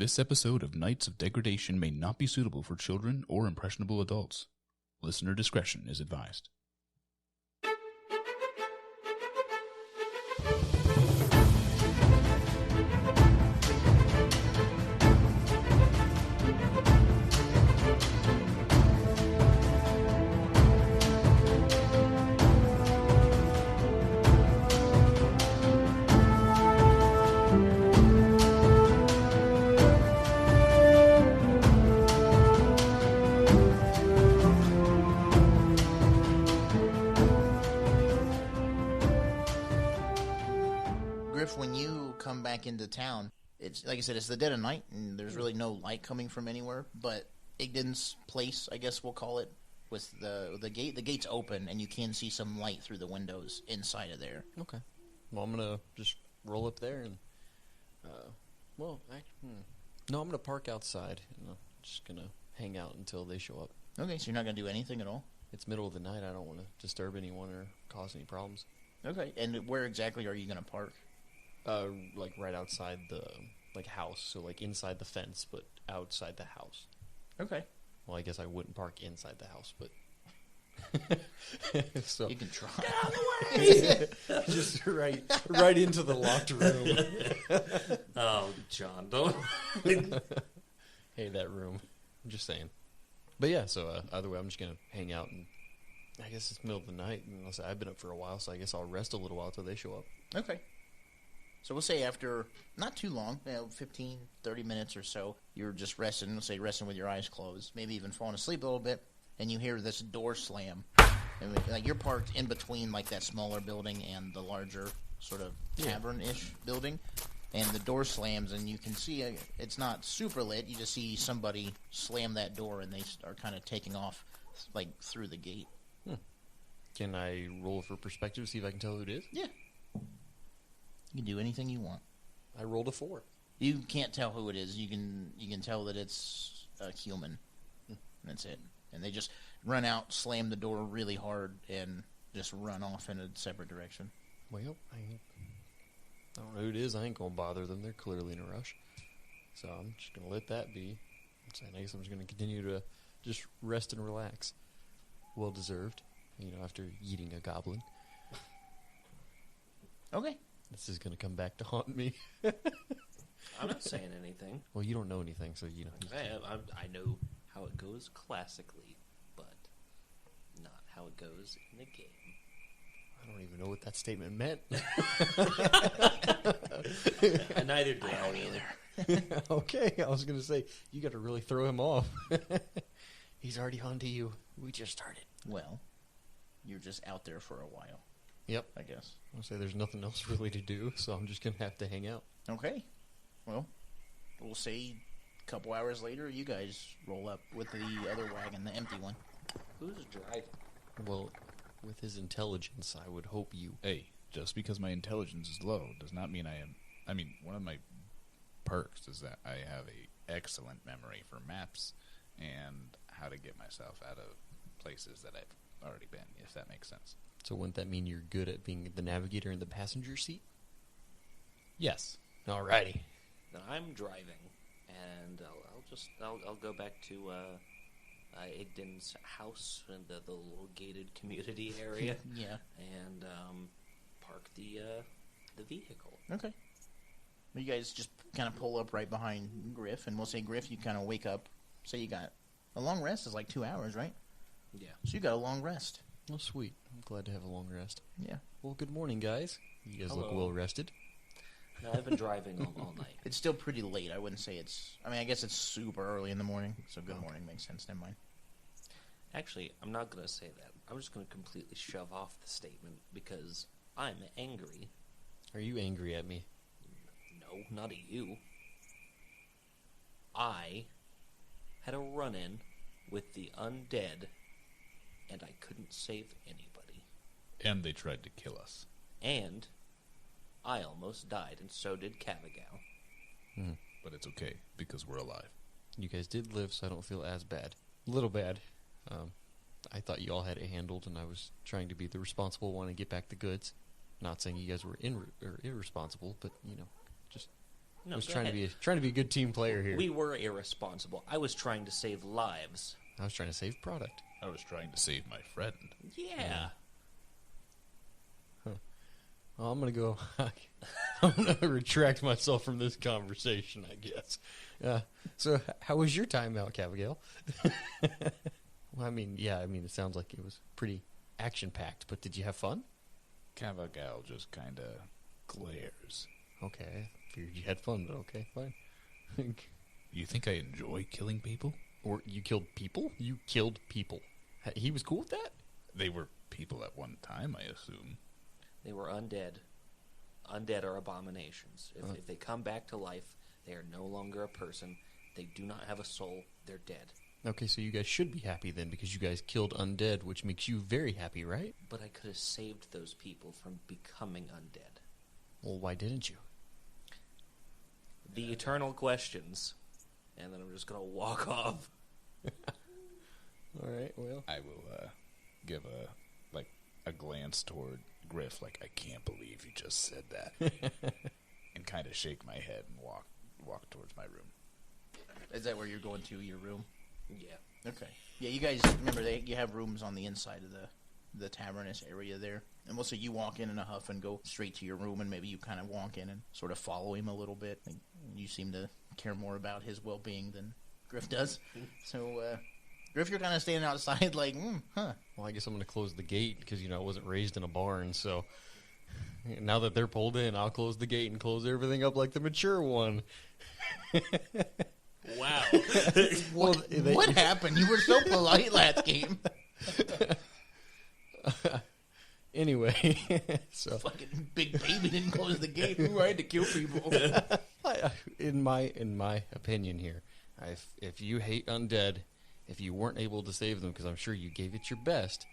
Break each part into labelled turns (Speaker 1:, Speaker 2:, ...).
Speaker 1: This episode of Knights of Degradation may not be suitable for children or impressionable adults. Listener discretion is advised.
Speaker 2: When you come back into town, it's like I said, it's the dead of night, and there's really no light coming from anywhere. But Igdan's place, I guess we'll call it, with the gate. The gate's open, and you can see some light through the windows inside of there.
Speaker 3: Okay. Well, I'm gonna just roll up there and, no, I'm gonna park outside. I'm just gonna hang out until they show up.
Speaker 2: Okay, so you're not gonna do anything at all?
Speaker 3: It's middle of the night. I don't want to disturb anyone or cause any problems.
Speaker 2: Okay, and where exactly are you gonna park?
Speaker 3: Like right outside the house, so like inside the fence, but outside the house.
Speaker 2: Okay.
Speaker 3: Well, I guess I wouldn't park inside the house, but so
Speaker 2: you can try.
Speaker 3: Get out of the way! Just right into the locked room.
Speaker 4: Oh, John, don't.
Speaker 3: Hey, that room. I'm just saying. But yeah, so either way, I'm just gonna hang out, and I guess it's middle of the night, and I've been up for a while, so I guess I'll rest a little while till they show up.
Speaker 2: Okay. So we'll say after not too long, 15, 30 minutes or so, you're just resting, we'll say resting with your eyes closed, maybe even falling asleep a little bit, and you hear this door slam. And like you're parked in between like that smaller building and the larger sort of tavern-ish building, and the door slams, and you can see it's not super lit. You just see somebody slam that door, and they are kind of taking off like through the gate.
Speaker 3: Can I roll for perspective, see if I can tell who it is?
Speaker 2: Yeah. You can do anything you want.
Speaker 3: I rolled a 4.
Speaker 2: You can't tell who it is. You can tell that it's a human. That's it. And they just run out, slam the door really hard, and just run off in a separate direction.
Speaker 3: Well, I don't know who it is. I ain't gonna bother them. They're clearly in a rush. So I'm just gonna let that be. I guess I'm just gonna continue to just rest and relax. Well deserved. After eating a goblin.
Speaker 2: Okay.
Speaker 3: This is going to come back to haunt me.
Speaker 4: I'm not saying anything.
Speaker 3: Well, you don't know anything, so you know.
Speaker 4: I know how it goes classically, but not how it goes in the game.
Speaker 3: I don't even know what that statement meant.
Speaker 4: Neither do I
Speaker 2: either.
Speaker 3: Okay, I was going to say, you got to really throw him off. He's already onto you. We just started.
Speaker 2: Well, you're just out there for a while.
Speaker 3: Yep.
Speaker 2: I guess.
Speaker 3: I'll say there's nothing else really to do, so I'm just going to have to hang out.
Speaker 2: Okay. Well, we'll say a couple hours later, you guys roll up with the other wagon, the empty one.
Speaker 4: Who's driving?
Speaker 3: Well, with his intelligence, I would hope you...
Speaker 1: Hey, just because my intelligence is low does not mean I am... I mean, one of my perks is that I have a excellent memory for maps and how to get myself out of places that I've already been, if that makes sense.
Speaker 3: So wouldn't that mean you're good at being the navigator in the passenger seat?
Speaker 1: Yes.
Speaker 3: Alrighty.
Speaker 4: Then I'm driving, and I'll go back to Igdan's house in the little gated community area.
Speaker 2: Yeah.
Speaker 4: And park the vehicle.
Speaker 2: Okay. Well, you guys just kind of pull up right behind Grif, and we'll say, Grif, you kind of wake up. Say you got a long rest is like 2 hours, right?
Speaker 4: Yeah.
Speaker 2: So you got a long rest.
Speaker 3: Oh, sweet. I'm glad to have a long rest.
Speaker 2: Yeah.
Speaker 3: Well, good morning, guys. You guys
Speaker 4: Hello.
Speaker 3: look well rested.
Speaker 4: No, I've been driving all night.
Speaker 2: It's still pretty late. I wouldn't say it's... I mean, I guess it's super early in the morning, so good morning makes sense. Never mind.
Speaker 4: Actually, I'm not going to say that. I'm just going to completely shove off the statement because I'm angry.
Speaker 3: Are you angry at me?
Speaker 4: No, not at you. I had a run-in with the undead, and I couldn't save anybody.
Speaker 1: And they tried to kill us.
Speaker 4: And I almost died, and so did Kavagal.
Speaker 1: But it's okay, because we're alive.
Speaker 3: You guys did live, so I don't feel as bad. A little bad. I thought you all had it handled, and I was trying to be the responsible one and get back the goods. Not saying you guys were irresponsible, but, just I was trying to be a good team player here.
Speaker 4: We were irresponsible. I was trying to save lives.
Speaker 3: I was trying to save product.
Speaker 1: I was trying to save my friend.
Speaker 4: Yeah.
Speaker 3: Well, I'm going to go. I'm going to retract myself from this conversation, I guess. So, how was your time out, Kavagal? Well, it sounds like it was pretty action-packed, but did you have fun?
Speaker 1: Kavagal just kind of glares.
Speaker 3: Okay, I figured you had fun, but okay, fine.
Speaker 1: You think I enjoy killing people?
Speaker 3: Or you killed people? You killed people. He was cool with that?
Speaker 1: They were people at one time, I assume.
Speaker 4: They were undead. Undead are abominations. If they come back to life, they are no longer a person. They do not have a soul. They're dead.
Speaker 3: Okay, so you guys should be happy then, because you guys killed undead, which makes you very happy, right?
Speaker 4: But I could have saved those people from becoming undead.
Speaker 3: Well, why didn't you?
Speaker 4: The eternal questions. And then I'm just going to walk off.
Speaker 3: All right, well.
Speaker 1: I will give a glance toward Grif, like, I can't believe you just said that. And kind of shake my head and walk towards my room.
Speaker 2: Is that where you're going to, your room?
Speaker 4: Yeah.
Speaker 2: Okay. Yeah, you guys remember you have rooms on the inside of the tavernous area there. And we'll say you walk in a huff and go straight to your room, and maybe you kind of walk in and sort of follow him a little bit. Like, you seem to care more about his well-being than Grif does. So, Grif, you're kind of standing outside like, huh.
Speaker 3: Well, I guess I'm going to close the gate because, I wasn't raised in a barn, so now that they're pulled in, I'll close the gate and close everything up like the mature one.
Speaker 4: Wow.
Speaker 2: What happened? You were so polite last game.
Speaker 3: Anyway, so
Speaker 2: Fucking big baby didn't close the gate. Who had to kill people?
Speaker 3: in my opinion here, if you hate undead, if you weren't able to save them, because I'm sure you gave it your best,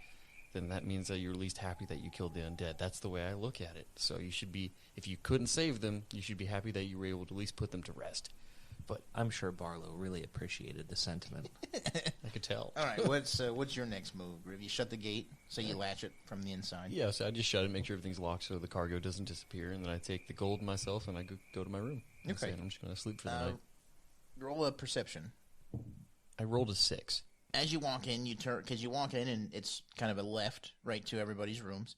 Speaker 3: then that means that you're at least happy that you killed the undead. That's the way I look at it. So you should be, if you couldn't save them, you should be happy that you were able to at least put them to rest. But
Speaker 4: I'm sure Barlowe really appreciated the sentiment.
Speaker 3: I could tell.
Speaker 2: All right, what's your next move, Grif? You shut the gate, so you latch it from the inside.
Speaker 3: Yeah, so I just shut it, make sure everything's locked so the cargo doesn't disappear, and then I take the gold myself and I go to my room.
Speaker 2: Okay.
Speaker 3: And I'm just going to sleep for the night.
Speaker 2: Roll a perception.
Speaker 3: I rolled a 6.
Speaker 2: As you walk in, because you walk in and it's kind of a left right to everybody's rooms.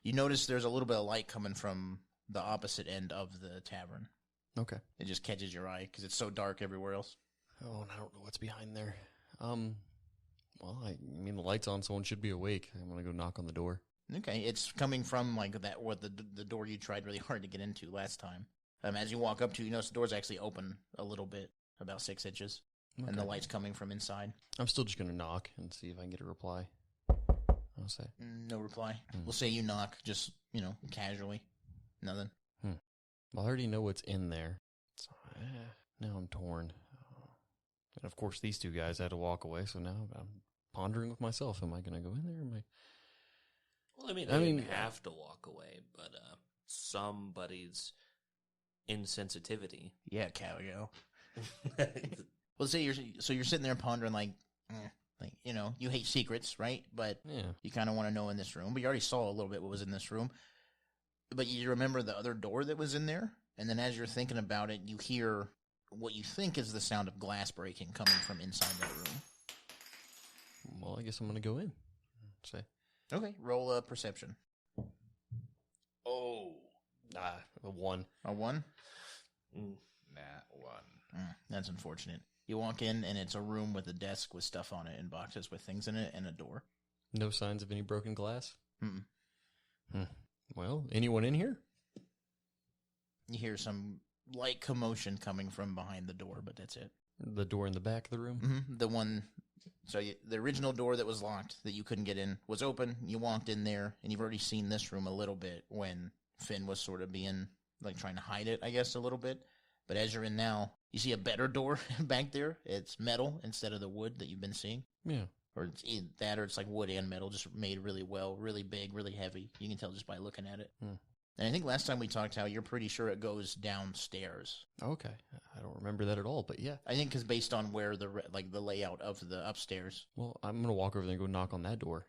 Speaker 2: You notice there's a little bit of light coming from the opposite end of the tavern.
Speaker 3: Okay.
Speaker 2: It just catches your eye because it's so dark everywhere else.
Speaker 3: Oh, and I don't know what's behind there. Well, I mean, the light's on, someone should be awake. I'm going to go knock on the door.
Speaker 2: Okay, it's coming from like that, what the door you tried really hard to get into last time. As you walk up to, you notice the door's actually open a little bit, about 6 inches, and the light's coming from inside.
Speaker 3: I'm still just going to knock and see if I can get a reply. I'll say.
Speaker 2: No reply. We'll say you knock, just, casually. Nothing.
Speaker 3: Well, I already know what's in there. So, now I'm torn. And of course, these two guys had to walk away, so now I'm pondering with myself. Am I going to go in there?
Speaker 4: Well, they didn't have to walk away, but somebody's insensitivity.
Speaker 2: Yeah, Kavagal. Well, say you're sitting there pondering you hate secrets, right? But you kind of want to know in this room. But you already saw a little bit what was in this room. But you remember the other door that was in there, and then as you're thinking about it, you hear what you think is the sound of glass breaking coming from inside that room.
Speaker 3: Well, I guess I'm going to go in. Say.
Speaker 2: Okay, roll a perception.
Speaker 1: Oh.
Speaker 3: A 1.
Speaker 2: A 1?
Speaker 1: Nat 1.
Speaker 2: That's unfortunate. You walk in, and it's a room with a desk with stuff on it and boxes with things in it and a door.
Speaker 3: No signs of any broken glass?
Speaker 2: Mm-mm.
Speaker 3: Well, anyone in here?
Speaker 2: You hear some light commotion coming from behind the door, but that's it.
Speaker 3: The door in the back of the room?
Speaker 2: Mm-hmm. The one... So the original door that was locked that you couldn't get in was open. You walked in there, and you've already seen this room a little bit when Finn was sort of being, trying to hide it, I guess, a little bit. But as you're in now, you see a better door back there. It's metal instead of the wood that you've been seeing.
Speaker 3: Yeah.
Speaker 2: Or it's that, or it's like wood and metal, just made really well, really big, really heavy. You can tell just by looking at it. And I think last time we talked how you're pretty sure it goes downstairs.
Speaker 3: Okay. I don't remember that at all, but yeah.
Speaker 2: I think because based on where the layout of the upstairs.
Speaker 3: Well, I'm going to walk over there and go knock on that door.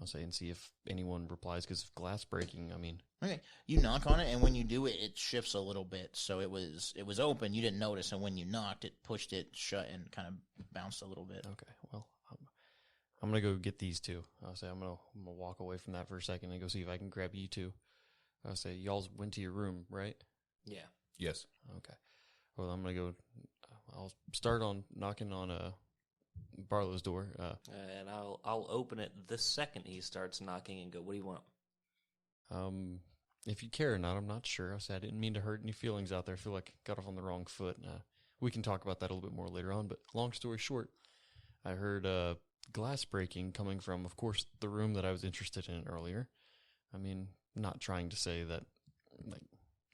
Speaker 3: I'll say, and see if anyone replies, because if glass breaking, I mean...
Speaker 2: Okay, you knock on it, and when you do it, it shifts a little bit. So it was open, you didn't notice, and when you knocked, it pushed it shut and kind of bounced a little bit.
Speaker 3: Okay, well, I'm going to go get these two. I'll say I'm gonna walk away from that for a second and go see if I can grab you two. I'll say, y'all went to your room, right?
Speaker 4: Yeah.
Speaker 1: Yes.
Speaker 3: Okay. Well, I'm going to go... I'll start on knocking on Barlowe's door.
Speaker 4: And I'll open it the second he starts knocking and go, what do you want?
Speaker 3: If you care or not, I'm not sure. I said I didn't mean to hurt any feelings out there. I feel like I got off on the wrong foot. We can talk about that a little bit more later on, but long story short, I heard glass breaking coming from, of course, the room that I was interested in earlier. I mean, not trying to say that, like,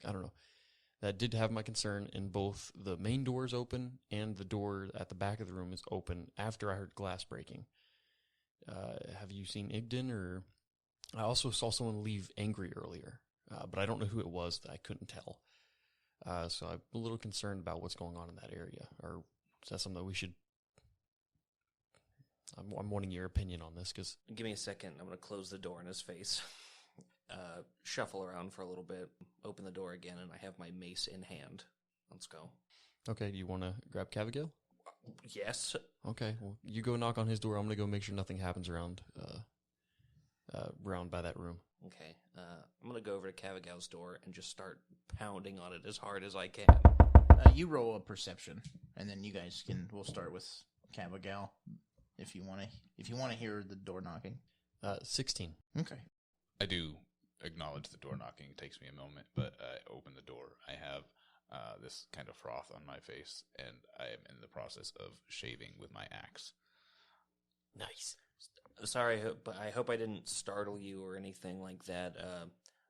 Speaker 3: I don't know. That did have my concern, and both the main door is open and the door at the back of the room is open after I heard glass breaking. Have you seen Igdan? Or I also saw someone leave angry earlier, but I don't know who it was. That I couldn't tell. So I'm a little concerned about what's going on in that area. Or is that something that we should... I'm wanting your opinion on this, because...
Speaker 4: Give me a second. I'm going to close the door in his face. Shuffle around for a little bit, open the door again, and I have my mace in hand. Let's go.
Speaker 3: Okay, do you want to grab Kavagal?
Speaker 4: Yes.
Speaker 3: Okay, well, you go knock on his door. I'm going to go make sure nothing happens around by that room.
Speaker 4: Okay, I'm going to go over to Kavagal's door and just start pounding on it as hard as I can.
Speaker 2: You roll a perception, and then you guys we'll start with Kavagal if you want to hear the door knocking.
Speaker 3: 16.
Speaker 2: Okay.
Speaker 1: I do acknowledge the door knocking. It takes me a moment, but I open the door. I have this kind of froth on my face, and I am in the process of shaving with my axe.
Speaker 3: Nice.
Speaker 4: Sorry, but I hope I didn't startle you or anything like that.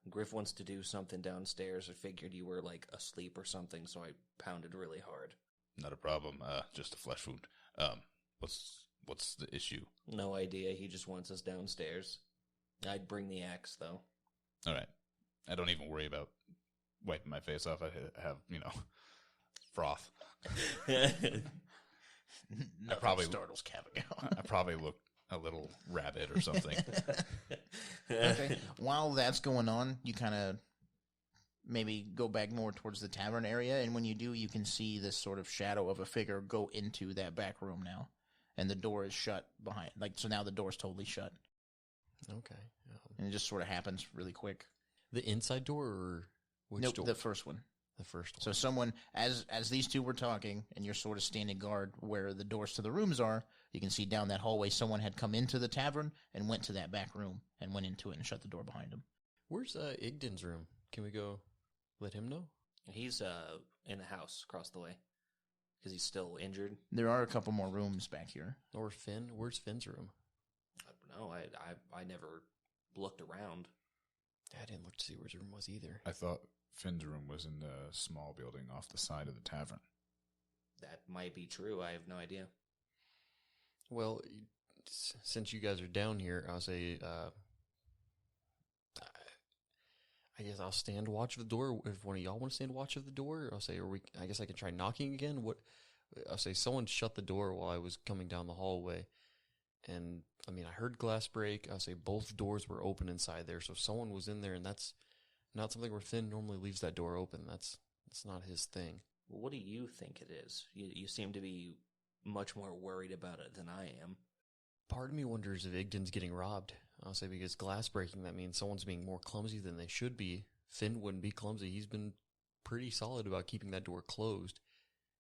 Speaker 4: Grif wants to do something downstairs. I figured you were, like, asleep or something, so I pounded really hard.
Speaker 1: Not a problem. Just a flesh wound. What's the issue?
Speaker 4: No idea. He just wants us downstairs. I'd bring the axe, though.
Speaker 1: All right. I don't even worry about wiping my face off. I have, froth.
Speaker 2: Nothing
Speaker 1: probably
Speaker 2: startles Kavagal.
Speaker 1: I probably look a little rabid or something.
Speaker 2: Okay. While that's going on, you kind of maybe go back more towards the tavern area, and when you do, you can see this sort of shadow of a figure go into that back room now, and the door is shut behind. So now the door's totally shut.
Speaker 3: Okay.
Speaker 2: And it just sort of happens really quick.
Speaker 3: The inside door or which
Speaker 2: Nope,
Speaker 3: door?
Speaker 2: the first one.
Speaker 3: The first one.
Speaker 2: So someone, as these two were talking, and you're sort of standing guard where the doors to the rooms are, you can see down that hallway someone had come into the tavern and went to that back room and went into it and shut the door behind him.
Speaker 3: Where's Igdan's room? Can we go let him know?
Speaker 4: He's in the house across the way because he's still injured.
Speaker 2: There are a couple more rooms back here.
Speaker 3: Or Finn? Where's Finn's room?
Speaker 4: I don't know. I never looked around.
Speaker 3: I didn't look to see where his room was either.
Speaker 1: I thought Finn's room was in the small building off the side of the tavern.
Speaker 4: That might be true. I have no idea.
Speaker 3: Well, since you guys are down here, I'll say, I guess I'll stand watch of the door. If one of y'all want to stand watch of the door, I'll say, I guess I can try knocking again. I'll say someone shut the door while I was coming down the hallway. And, I mean, I heard glass break. I'll say both doors were open inside there. So someone was in there, and that's not something where Finn normally leaves that door open. That's not his thing.
Speaker 4: Well, what do you think it is? You seem to be much more worried about it than I am.
Speaker 3: Part of me wonders if Igdan's getting robbed. I'll say because glass breaking, that means someone's being more clumsy than they should be. Finn wouldn't be clumsy. He's been pretty solid about keeping that door closed.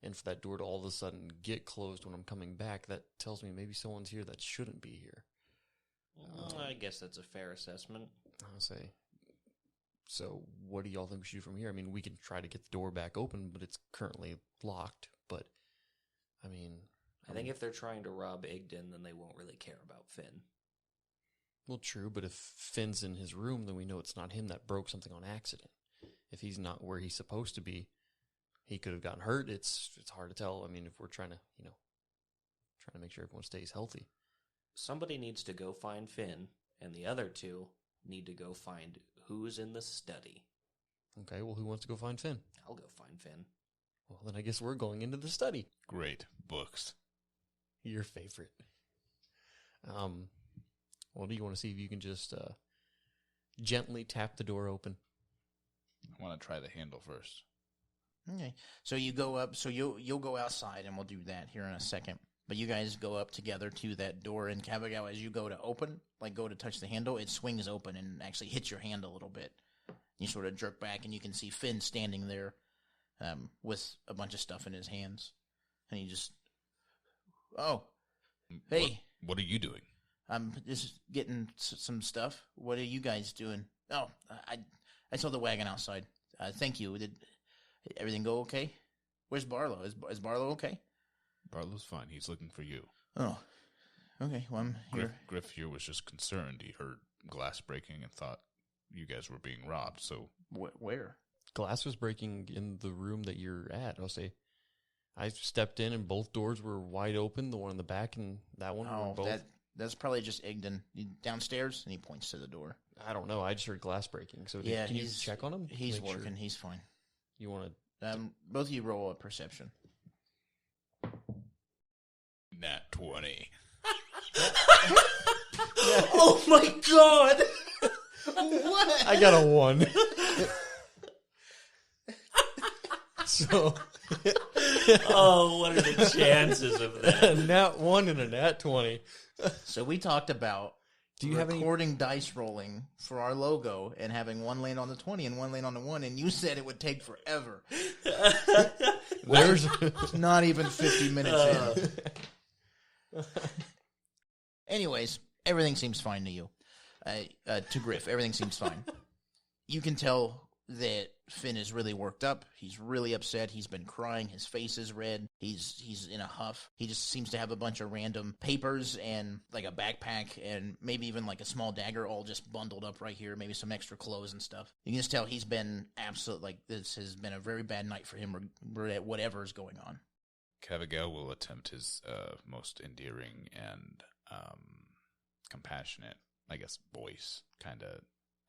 Speaker 3: And for that door to all of a sudden get closed when I'm coming back, that tells me maybe someone's here that shouldn't be here.
Speaker 4: I guess that's a fair assessment.
Speaker 3: I'll say. So what do y'all think we should do from here? I mean, we can try to get the door back open, but it's currently locked. But, I mean...
Speaker 4: I think if they're trying to rob Igdan, then they won't really care about Finn.
Speaker 3: Well, true, but if Finn's in his room, then we know it's not him that broke something on accident. If he's not where he's supposed to be, he could have gotten hurt. It's hard to tell. I mean, if we're trying to make sure everyone stays healthy.
Speaker 4: Somebody needs to go find Finn, and the other two need to go find who's in the study.
Speaker 3: Okay, well, who wants to go find Finn?
Speaker 4: I'll go find Finn.
Speaker 3: Well, then I guess we're going into the study.
Speaker 1: Great. Books.
Speaker 3: Your favorite. Well, do you want to see if you can just gently tap the door open?
Speaker 1: I want to try the handle first.
Speaker 2: Okay. So you go up. So you'll go outside, and we'll do that here in a second. But you guys go up together to that door in Kavagal. As you go to open, like go to touch the handle, it swings open and actually hits your hand a little bit. You sort of jerk back, and you can see Finn standing there with a bunch of stuff in his hands. And he just, oh, hey.
Speaker 1: What are you doing?
Speaker 2: I'm just getting some stuff. What are you guys doing? Oh, I saw the wagon outside. Thank you. Did everything go okay? Where's Barlowe? Is Barlowe okay?
Speaker 1: Barlow's fine. He's looking for you.
Speaker 2: Oh, okay. Well, I'm here.
Speaker 1: Grif here was just concerned. He heard glass breaking and thought you guys were being robbed. So
Speaker 2: Where?
Speaker 3: Glass was breaking in the room that you're at. I'll say, I stepped in and both doors were wide open. The one in the back and that one were both.
Speaker 2: That's probably just Igdan downstairs, and he points to the door.
Speaker 3: I don't know. I just heard glass breaking. So can you check on him?
Speaker 2: He's working. Sure. He's fine.
Speaker 3: You want to?
Speaker 2: Both of you roll a perception.
Speaker 1: Nat 20.
Speaker 4: Oh my god!
Speaker 2: What?
Speaker 3: I got a 1. So,
Speaker 4: oh, what are the chances of that?
Speaker 3: A nat 1 and a nat 20.
Speaker 2: So we talked about recording dice rolling for our logo and having one land on the 20 and one land on the 1, and you said it would take forever.
Speaker 3: There's
Speaker 2: not even 50 minutes in. Anyways, everything seems fine to you. To Grif, everything seems fine. You can tell that Finn is really worked up. He's really upset. He's been crying. His face is red. He's in a huff. He just seems to have a bunch of random papers and like a backpack and maybe even like a small dagger all just bundled up right here. Maybe some extra clothes and stuff. You can just tell he's been this has been a very bad night for him or whatever is going on.
Speaker 1: Kavagal will attempt his most endearing and compassionate, I guess, voice, kind of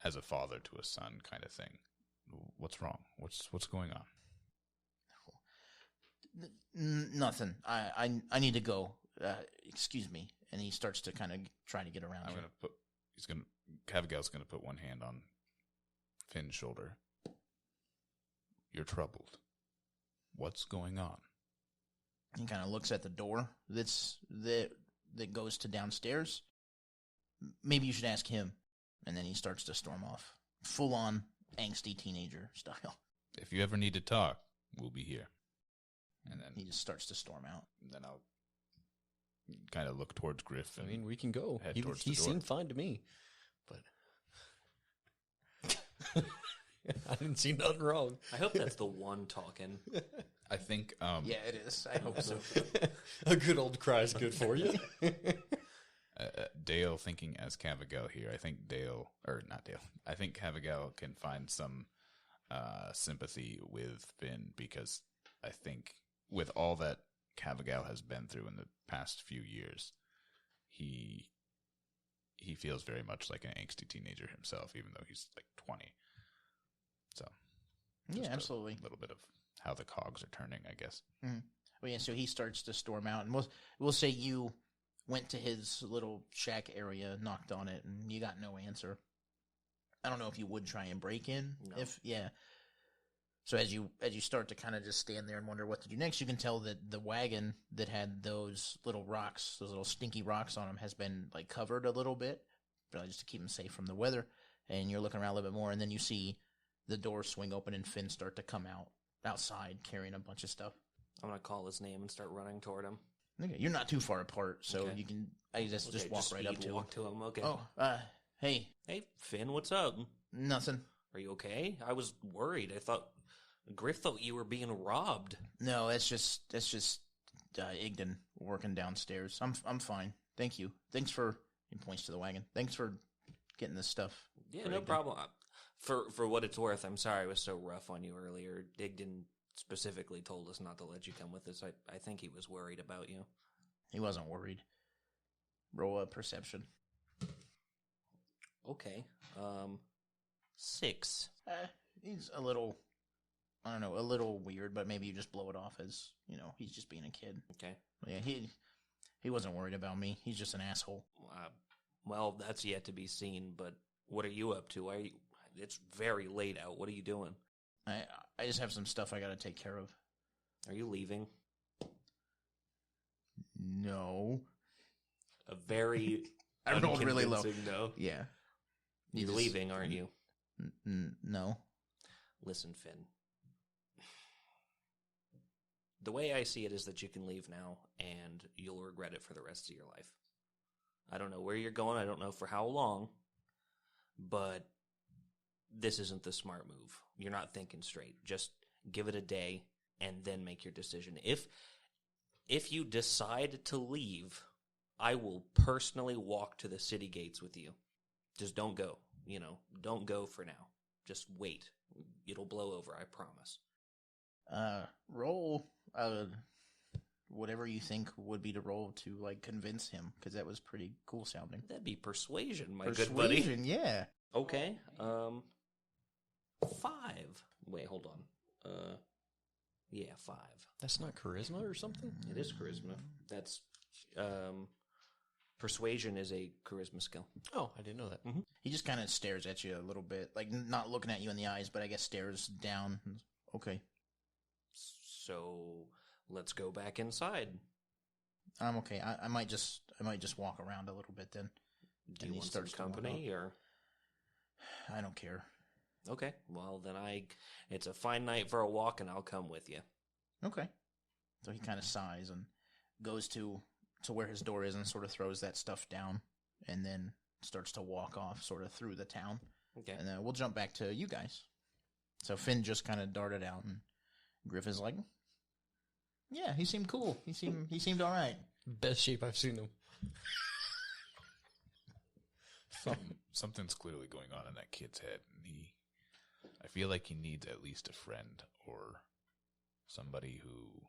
Speaker 1: as a father to a son kind of thing. What's wrong? What's going on?
Speaker 2: Nothing. I need to go. Excuse me. And he starts to kind of try to get around.
Speaker 1: Kavagal's gonna put one hand on Finn's shoulder. You're troubled. What's going on?
Speaker 2: He kind of looks at the door that goes to downstairs. Maybe you should ask him. And then he starts to storm off. Full on angsty teenager style.
Speaker 1: If you ever need to talk, we'll be here. And then
Speaker 2: he just starts to storm out.
Speaker 1: And then I'll kind of look towards Grif.
Speaker 3: I mean, we can go.
Speaker 1: He
Speaker 3: seemed fine to me, but I didn't see nothing wrong.
Speaker 4: I hope that's the one talking.
Speaker 1: I think.
Speaker 2: Yeah, it is. I hope so.
Speaker 3: A good old cry is good for you.
Speaker 1: Dale thinking as Kavagal here. I think I think Kavagal can find some sympathy with Finn because I think with all that Kavagal has been through in the past few years, he feels very much like an angsty teenager himself, even though he's like 20. So
Speaker 2: yeah, absolutely.
Speaker 1: A little bit of how the cogs are turning, I guess.
Speaker 2: Mm-hmm. Well, yeah. So he starts to storm out, and we'll say you went to his little shack area, knocked on it, and you got no answer. I don't know if you would try and break in. No. So as you start to kind of just stand there and wonder what to do next, you can tell that the wagon that had those little rocks, those little stinky rocks on them, has been like covered a little bit, probably just to keep them safe from the weather. And you're looking around a little bit more, and then you see the door swing open and Finn start to come outside carrying a bunch of stuff.
Speaker 4: I'm gonna call his name and start running toward him.
Speaker 2: Okay, you're not too far apart, so you can. I just walk right up to him.
Speaker 4: Walk to him. Okay.
Speaker 2: Oh, hey.
Speaker 4: Hey, Finn, what's up?
Speaker 2: Nothing.
Speaker 4: Are you okay? I was worried. I thought Grif thought you were being robbed.
Speaker 2: No, that's just Igdan working downstairs. I'm fine. Thank you. Thanks for. He points to the wagon. Thanks for getting this stuff.
Speaker 4: Yeah, no problem. For what it's worth, I'm sorry I was so rough on you earlier. Igdan specifically told us not to let you come with us. I think he was worried about you.
Speaker 2: He wasn't worried. Roll a perception.
Speaker 4: Okay. 6.
Speaker 2: He's a little, I don't know, a little weird, but maybe you just blow it off as, he's just being a kid.
Speaker 4: Okay.
Speaker 2: Yeah, he wasn't worried about me. He's just an asshole.
Speaker 4: Well, that's yet to be seen, but what are you up to? It's very late out. What are you doing?
Speaker 2: I just have some stuff I got to take care of.
Speaker 4: Are you leaving?
Speaker 2: No.
Speaker 4: A very
Speaker 2: I rolled really low.
Speaker 4: unconvincing no.
Speaker 2: Yeah.
Speaker 4: You're leaving, aren't you?
Speaker 2: No.
Speaker 4: Listen, Finn. The way I see it is that you can leave now, and you'll regret it for the rest of your life. I don't know where you're going. I don't know for how long, but this isn't the smart move. You're not thinking straight. Just give it a day and then make your decision. If you decide to leave, I will personally walk to the city gates with you. Just don't go. Don't go for now. Just wait. It'll blow over, I promise.
Speaker 2: Roll whatever you think would be to roll to convince him, because that was pretty cool sounding.
Speaker 4: That'd be persuasion, my good buddy.
Speaker 2: Persuasion, yeah.
Speaker 4: Okay. 5. Wait, hold on. Yeah, 5.
Speaker 3: That's not charisma or something?
Speaker 4: It is charisma. That's persuasion is a charisma skill.
Speaker 3: Oh, I didn't know that.
Speaker 4: Mm-hmm.
Speaker 2: He just kind of stares at you a little bit, not looking at you in the eyes, but I guess stares down. Okay.
Speaker 4: So let's go back inside.
Speaker 2: I'm okay. I might just walk around a little bit then.
Speaker 4: Do you want some company or?
Speaker 2: I don't care.
Speaker 4: Okay. Well, then it's a fine night for a walk, and I'll come with you.
Speaker 2: Okay. So he kind of sighs and goes to where his door is and sort of throws that stuff down, and then starts to walk off sort of through the town.
Speaker 4: Okay.
Speaker 2: And then we'll jump back to you guys. So Finn just kind of darted out, and Grif is like, yeah, he seemed cool. He seemed all right.
Speaker 3: Best shape I've seen him.
Speaker 1: Something's clearly going on in that kid's head, and I feel like he needs at least a friend or somebody who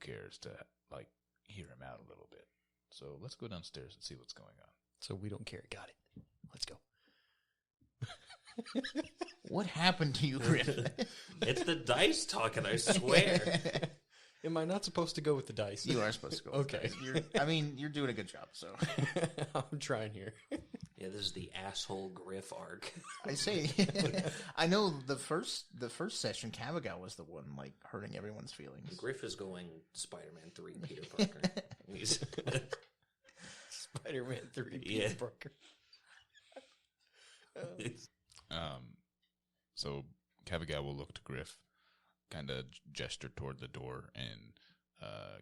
Speaker 1: cares to hear him out a little bit. So let's go downstairs and see what's going on.
Speaker 3: So we don't care. Got it. Let's go.
Speaker 2: What happened to you, Grif?
Speaker 4: It's the dice talking, I swear.
Speaker 3: Am I not supposed to go with the dice?
Speaker 2: You are supposed to go.
Speaker 3: Okay.
Speaker 2: You're doing a good job, so.
Speaker 3: I'm trying here.
Speaker 4: Yeah, this is the asshole Grif arc.
Speaker 2: I say, I know the first session, Kavagal was the one hurting everyone's feelings.
Speaker 4: Grif is going Spider-Man 3, Peter Parker. He's
Speaker 3: Spider-Man 3, Peter Parker.
Speaker 1: So Kavagal will look to Grif, kind of gesture toward the door, and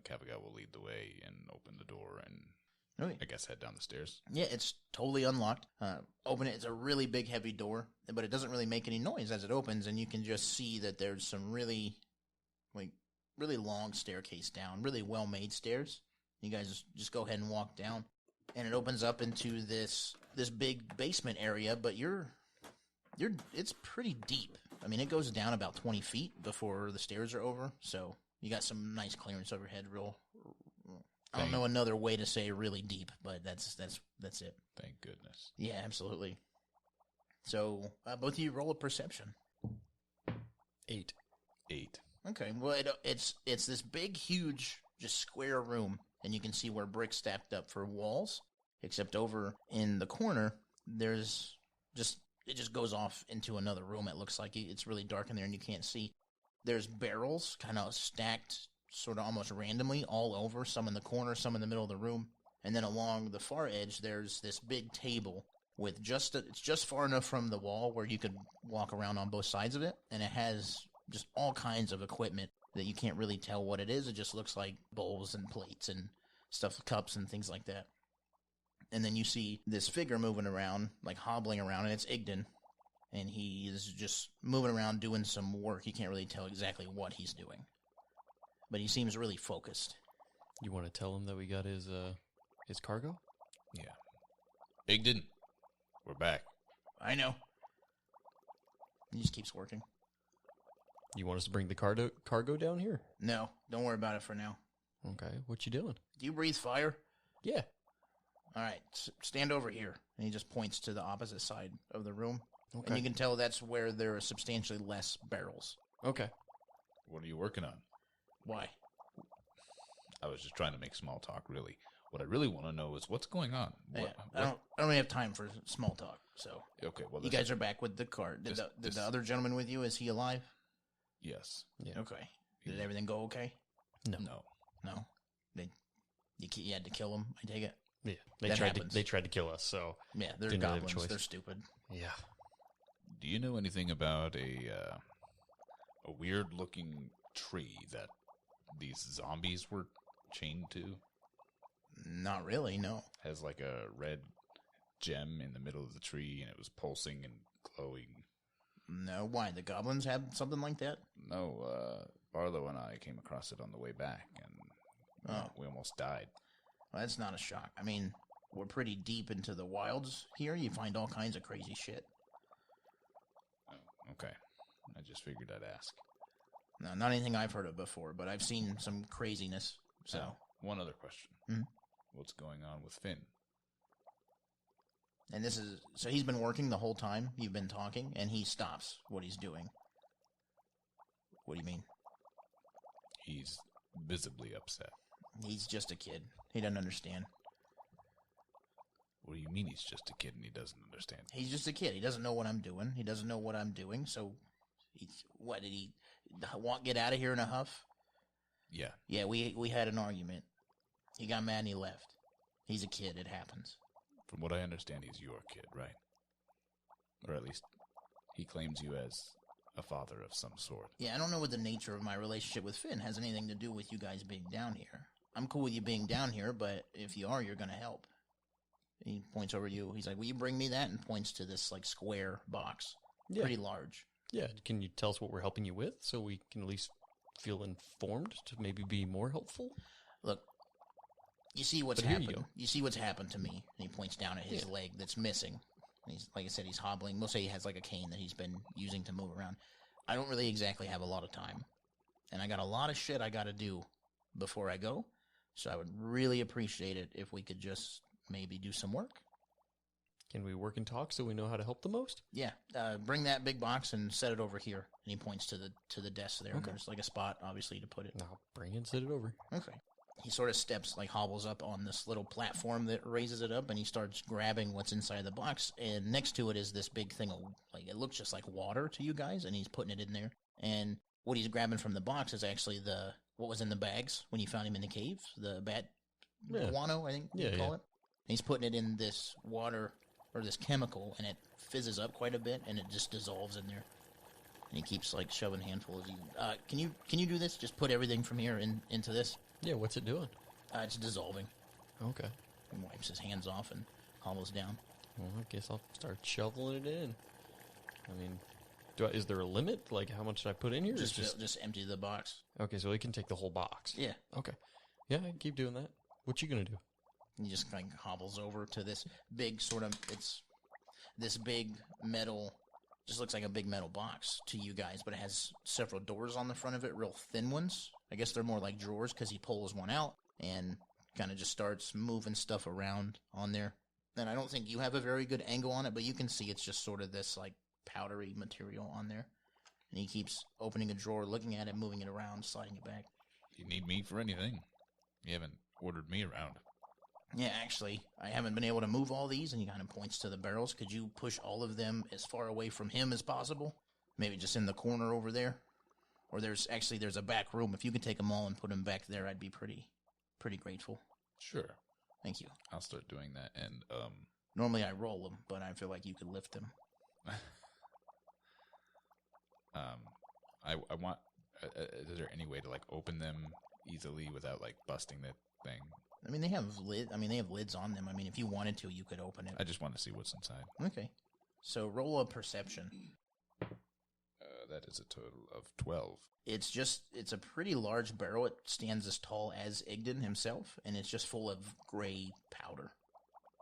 Speaker 1: Kavagal will lead the way and open the door and I guess head down the stairs.
Speaker 2: Yeah, it's totally unlocked. Open it. It's a really big, heavy door, but it doesn't really make any noise as it opens, and you can just see that there's some really long staircase down, really well-made stairs. You guys just go ahead and walk down, and it opens up into this big basement area, but it's pretty deep. I mean, it goes down about 20 feet before the stairs are over, so you got some nice clearance overhead. I don't know another way to say really deep, but that's it.
Speaker 1: Thank goodness.
Speaker 2: Yeah, absolutely. So both of you roll a perception.
Speaker 3: 8.
Speaker 2: Okay, well it's this big, huge, just square room, and you can see where bricks stacked up for walls. Except over in the corner, it just goes off into another room. It looks like it's really dark in there, and you can't see. There's barrels kind of stacked sort of almost randomly all over, some in the corner, some in the middle of the room. And then along the far edge, there's this big table with it's just far enough from the wall where you could walk around on both sides of it. And it has just all kinds of equipment that you can't really tell what it is. It just looks like bowls and plates and stuff, cups and things like that. And then you see this figure moving around, hobbling around, and it's Igdan. And he is just moving around doing some work. You can't really tell exactly what he's doing. But he seems really focused.
Speaker 3: You want to tell him that we got his cargo?
Speaker 1: Yeah. Igdan, we're back.
Speaker 2: I know. He just keeps working.
Speaker 3: You want us to bring the cargo down here?
Speaker 2: No, don't worry about it for now.
Speaker 3: Okay, what you doing?
Speaker 2: Do you breathe fire?
Speaker 3: Yeah.
Speaker 2: All right, stand over here. And he just points to the opposite side of the room.
Speaker 3: Okay.
Speaker 2: And you can tell that's where there are substantially less barrels.
Speaker 3: Okay.
Speaker 1: What are you working on?
Speaker 2: Why?
Speaker 1: I was just trying to make small talk, really. What I really want to know is what's going on.
Speaker 2: Yeah, I don't really have time for small talk. So
Speaker 1: Okay, well,
Speaker 2: you guys are back with the cart. Did the other gentleman with you? Is he alive?
Speaker 1: Yes.
Speaker 3: Yeah.
Speaker 2: Okay. Did everything go okay?
Speaker 1: No.
Speaker 2: No. You had to kill him. I take it.
Speaker 3: Yeah,
Speaker 2: That
Speaker 3: they tried to kill us. So
Speaker 2: Yeah, they're
Speaker 3: Didn't really have a
Speaker 2: goblins.
Speaker 3: choice.
Speaker 2: They're stupid.
Speaker 3: yeah,
Speaker 1: Do you know anything about a weird-looking tree that these zombies were chained to?
Speaker 2: Not really. No.
Speaker 1: Has like a red gem in the middle of the tree, and it was pulsing and glowing.
Speaker 2: No. Why? The goblins had something like that?
Speaker 1: No, Barlowe and I came across it on the way back, and we almost died.
Speaker 2: Well, that's not a shock. I mean, we're pretty deep into the wilds here. You find all kinds of crazy shit.
Speaker 1: Oh, okay. I just figured I'd ask.
Speaker 2: No, not anything I've heard of before, but I've seen some craziness. So,
Speaker 1: One other question.
Speaker 2: Mhm.
Speaker 1: What's going on with Finn?
Speaker 2: and this is so he's been working the whole time you've been talking, and he stops what he's doing. What do you mean?
Speaker 1: He's visibly upset.
Speaker 2: He's just a kid. He doesn't understand.
Speaker 1: What do you mean he's just a kid and he doesn't understand?
Speaker 2: He's just a kid. He doesn't know what I'm doing. He doesn't know what I'm doing. So, what did he want? Get out of here in a huff?
Speaker 1: Yeah.
Speaker 2: Yeah, we had an argument. He got mad and he left. He's a kid. It happens.
Speaker 1: From what I understand, he's your kid, right? Or at least he claims you as a father of some sort.
Speaker 2: Yeah, I don't know what the nature of my relationship with Finn has anything to do with you guys being down here. I'm cool with you being down here, but if you are, you're going to help. He points over to you. He's like, will you bring me that? And points to this, like, square box.
Speaker 3: Yeah.
Speaker 2: Pretty large.
Speaker 3: yeah. Can you tell us what we're helping you with, so we can at least feel informed to maybe be more helpful?
Speaker 2: Look, you see what's
Speaker 3: But here you
Speaker 2: happened.
Speaker 3: go.
Speaker 2: You see what's happened to me. And he points down at his leg that's missing. And he's, like I said, he's hobbling. We'll say he has, like, a cane that he's been using to move around. I don't really exactly have a lot of time. And I got a lot of shit I got to do before I go. So I would really appreciate it if we could just maybe do some work.
Speaker 3: Can we work and talk so we know how to help the most?
Speaker 2: Yeah, bring that big box and set it over here. And he points to the desk there. And
Speaker 3: Okay.
Speaker 2: there's like a spot, obviously, to put it.
Speaker 3: I'll bring it and set it over.
Speaker 2: Okay. He sort of steps, like hobbles up on this little platform that raises it up, and he starts grabbing what's inside the box. And next to it is this big thing of, like, it looks just like water to you guys, and he's putting it in there. And what he's grabbing from the box is actually what was in the bags when you found him in the cave, the bat guano, I think you call it. And he's putting it in this water or this chemical, and it fizzes up quite a bit, and it just dissolves in there. And he keeps like shoving handfuls. Can you do this? Just put everything from here into this.
Speaker 3: Yeah, what's it doing?
Speaker 2: It's dissolving.
Speaker 3: Okay.
Speaker 2: He wipes his hands off and hobbles down.
Speaker 3: Well, I guess I'll start shoveling it in. I mean, is there a limit? Like, how much should I put in here? Or
Speaker 2: Just empty the box.
Speaker 3: Okay, so he can take the whole box.
Speaker 2: Yeah.
Speaker 3: Okay. Yeah, I can keep doing that. What you gonna do?
Speaker 2: He just kind of hobbles over to this big it's this big metal, just looks like a big metal box to you guys, but it has several doors on the front of it, real thin ones. I guess they're more like drawers because he pulls one out and kind of just starts moving stuff around on there. And I don't think you have a very good angle on it, but you can see it's just sort of this like powdery material on there. And he keeps opening a drawer, looking at it, moving it around, sliding it back.
Speaker 1: You need me for anything? You haven't ordered me around.
Speaker 2: Yeah, actually, I haven't been able to move all these, and he kind of points to the barrels. Could you push all of them as far away from him as possible? Maybe just in the corner over there? Or there's a back room. If you could take them all and put them back there, I'd be pretty grateful.
Speaker 1: Sure.
Speaker 2: Thank you.
Speaker 1: I'll start doing that. And,
Speaker 2: Normally I roll them, but I feel like you could lift them.
Speaker 1: I want, is there any way to, like, open them easily without, like, busting that thing?
Speaker 2: I mean, they have lids on them. I mean, if you wanted to, you could open it.
Speaker 1: I just want to see what's inside.
Speaker 2: Okay. So roll a perception.
Speaker 1: That is a total of 12.
Speaker 2: It's a pretty large barrel. It stands as tall as Igdan himself, and it's just full of gray powder.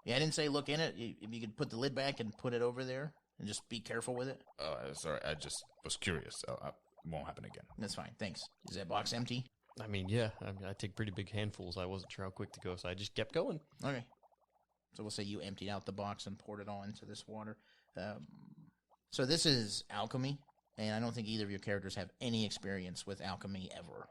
Speaker 2: Yeah, I didn't say look in it. If you could put the lid back and put it over there, and just be careful with it.
Speaker 1: Oh, sorry. I just was curious. It won't happen again.
Speaker 2: That's fine. Thanks. Is that box empty?
Speaker 3: I mean, yeah. I take pretty big handfuls. I wasn't sure how quick to go, so I just kept going.
Speaker 2: Okay. So we'll say you emptied out the box and poured it all into this water. So this is alchemy, and I don't think either of your characters have any experience with alchemy ever.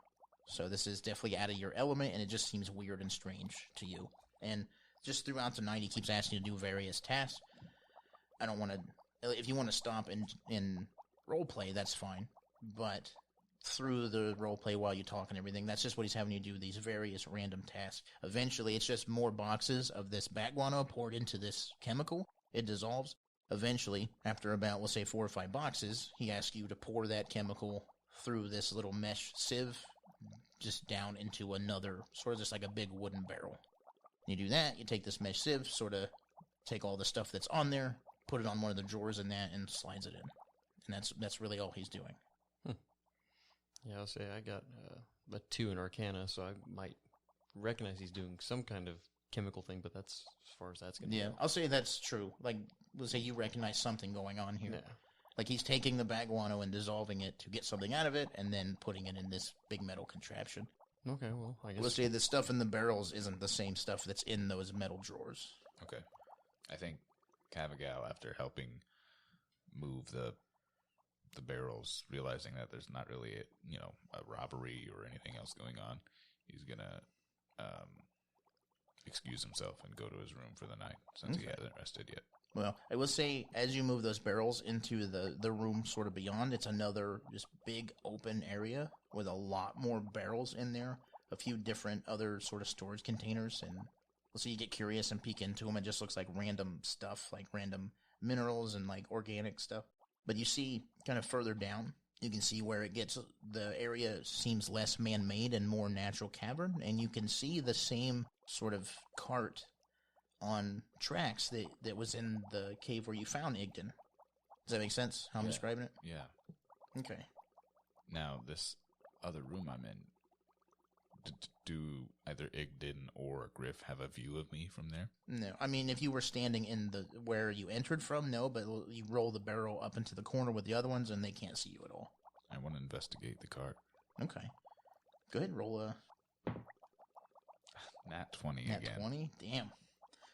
Speaker 2: So this is definitely out of your element, and it just seems weird and strange to you. And just throughout the night, he keeps asking you to do various tasks. I don't want to... If you want to stop and role play, that's fine. But through the role play while you talk and everything, that's just what he's having you do, these various random tasks. Eventually, it's just more boxes of this bat guano poured into this chemical. It dissolves. Eventually, after about, we'll say 4 or 5 boxes, he asks you to pour that chemical through this little mesh sieve just down into another, sort of just like a big wooden barrel. You do that, you take this mesh sieve, sort of take all the stuff that's on there, put it on one of the drawers in that, and slides it in. And that's really all he's doing.
Speaker 3: Yeah, I'll say I got a 2 in Arcana, so I might recognize he's doing some kind of chemical thing, but that's as far as that's going to go.
Speaker 2: I'll say that's true. Like, let's say you recognize something going on here.
Speaker 3: Yeah.
Speaker 2: Like he's taking the bat guano and dissolving it to get something out of it, and then putting it in this big metal contraption.
Speaker 3: Okay, well, I guess...
Speaker 2: We'll say the stuff in the barrels isn't the same stuff that's in those metal drawers.
Speaker 1: Okay. I think Kavagal, after helping move the barrels, realizing that there's not really a robbery or anything else going on, he's gonna excuse himself and go to his room for the night since he hasn't rested yet.
Speaker 2: Well, I will say, as you move those barrels into the room sort of beyond, it's another just big open area with a lot more barrels in there, a few different other sort of storage containers, and so you get curious and peek into them. It just looks like random stuff, like random minerals and like organic stuff. But you see, kind of further down, you can see where the area seems less man-made and more natural cavern, and you can see the same sort of cart on tracks that was in the cave where you found Igdan. Does that make sense, how I'm describing it?
Speaker 1: Yeah.
Speaker 2: Okay.
Speaker 1: Now, this other room I'm in, do either Igdan or Grif have a view of me from there?
Speaker 2: No. I mean, if you were standing in where you entered from, no, but you roll the barrel up into the corner with the other ones, and they can't see you at all.
Speaker 1: I want to investigate the cart.
Speaker 2: Okay. Go ahead, roll a...
Speaker 1: Nat 20
Speaker 2: Nat
Speaker 1: again.
Speaker 2: 20? Damn.